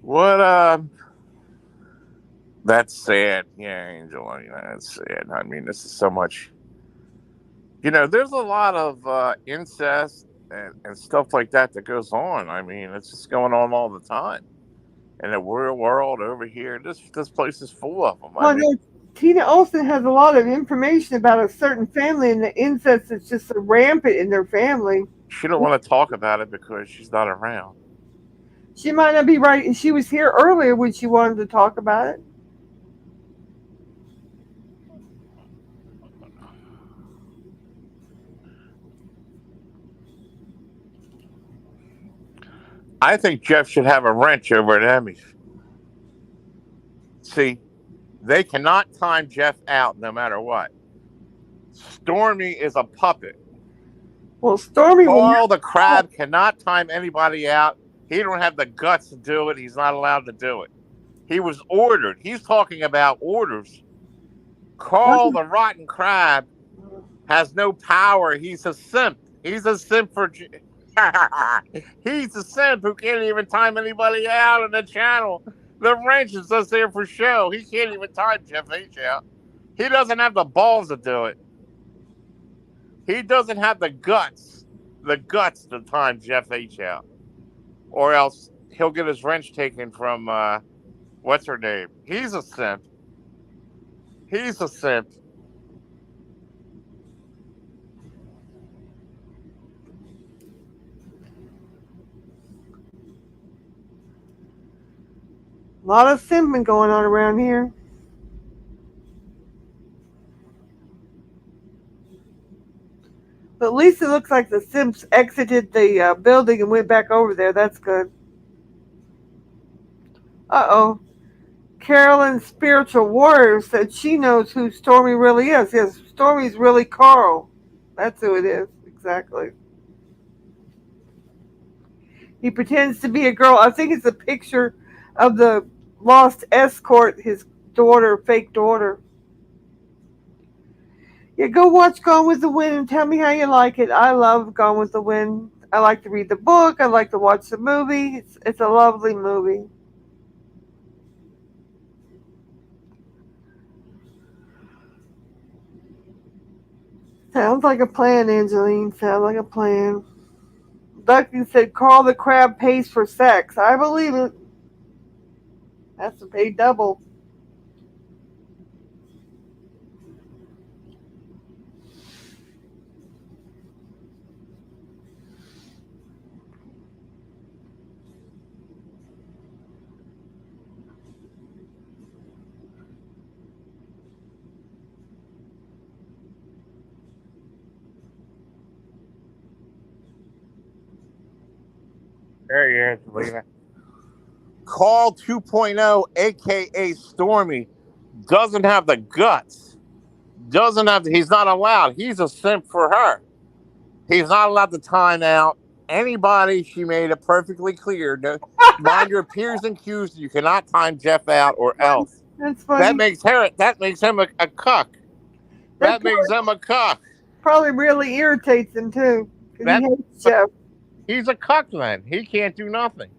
What, that's sad. Yeah, Angel, you know, that's sad. I mean, this is so much. You know, there's a lot of incest and stuff like that goes on. I mean, it's just going on all the time. In the real world over here, this place is full of them. Well, no, Tina Olson has a lot of information about a certain family, and the incest is just rampant in their family. She don't want to talk about it because she's not around. She might not be right. She was here earlier when she wanted to talk about it. I think Jeff should have a wrench over at Emmy's. See, they cannot time Jeff out no matter what. Stormy is a puppet. Well, Stormy Paul the Crab cannot time anybody out. He don't have the guts to do it. He's not allowed to do it. He was ordered. He's talking about orders. Carl the Rotten Crab has no power. He's a simp. He's a simp for... He's a simp who can't even time anybody out on the channel. The wrench is just there for show. He can't even time Jeff H out. He doesn't have the balls to do it. He doesn't have the guts to time Jeff H out. Or else he'll get his wrench taken from, what's her name? He's a simp. He's a simp. A lot of simping going on around here. But at least it looks like the Simps exited the building and went back over there. That's good. Uh-oh. Carolyn's spiritual warrior said she knows who Stormy really is. Yes, Stormy's really Carl. That's who it is. Exactly. He pretends to be a girl. I think it's a picture of the lost escort, his daughter, fake daughter. Yeah, go watch Gone with the Wind and tell me how you like it. I love Gone with the Wind. I like to read the book. I like to watch the movie. It's a lovely movie. Sounds like a plan, Angeline. Sounds like a plan. Ducky said Carl the Crab pays for sex. I believe it. Has to pay double. There he is, Lena. Call 2.0, aka Stormy, doesn't have the guts. He's not allowed. He's a simp for her. He's not allowed to time out anybody. She made it perfectly clear. No, mind your P's and Q's. You cannot time Jeff out or else. That's funny. That makes him a cuck. That makes him a cuck. Probably really irritates him too. Because he hates Jeff. He's a cuck then. He can't do nothing.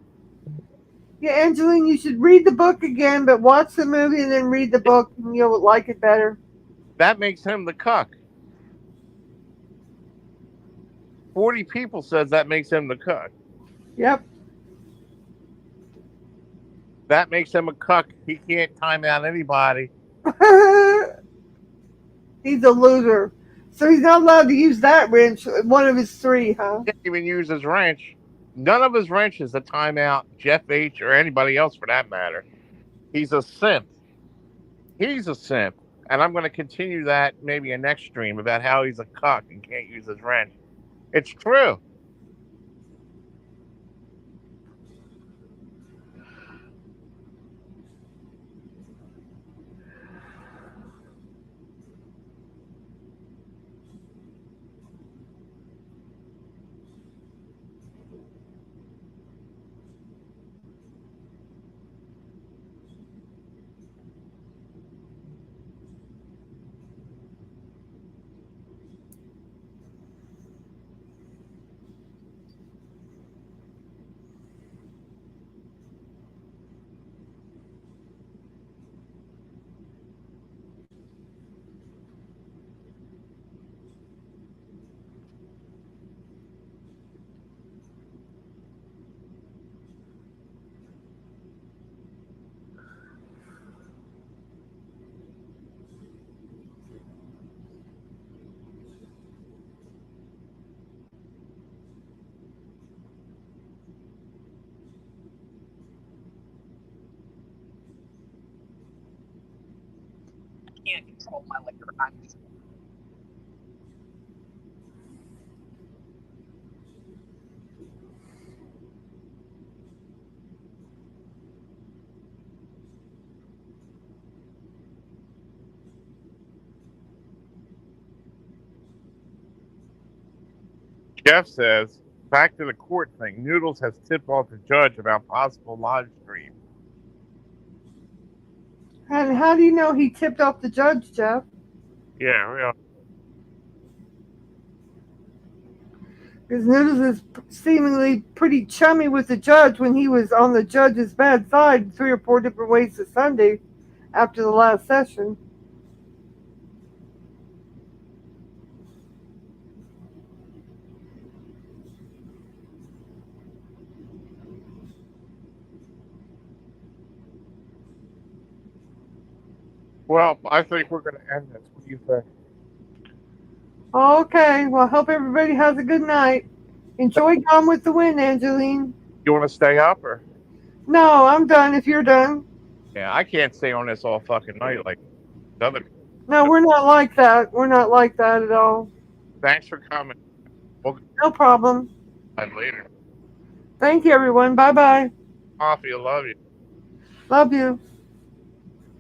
Yeah, Angeline, you should read the book again, but watch the movie and then read the book and you'll like it better. That makes him the cuck. 40 people says that makes him the cuck. Yep. That makes him a cuck. He can't time out anybody. He's a loser. So he's not allowed to use that wrench, one of his three, huh? He can't even use his wrench. None of his wrenches to time out Jeff H. or anybody else for that matter. He's a simp. He's a simp. And I'm going to continue that maybe a next stream about how he's a cuck and can't use his wrench. It's true. Can't control my liquor. I'm Jeff says, back to the court thing. Noodles has tipped off the judge about possible live stream. And how do you know he tipped off the judge, Jeff? Yeah. Because Noodles is seemingly pretty chummy with the judge when he was on the judge's bad side 3 or 4 different ways to Sunday after the last session. Well, I think we're going to end this. What do you think? Okay, well, I hope everybody has a good night. Enjoy Gone with the Wind, Angeline. You want to stay up or? No, I'm done if you're done. Yeah, I can't stay on this all fucking night like other. No, we're not like that. We're not like that at all. Thanks for coming. No problem. Later. Thank you, everyone. Bye bye. Coffee, I love you. Love you.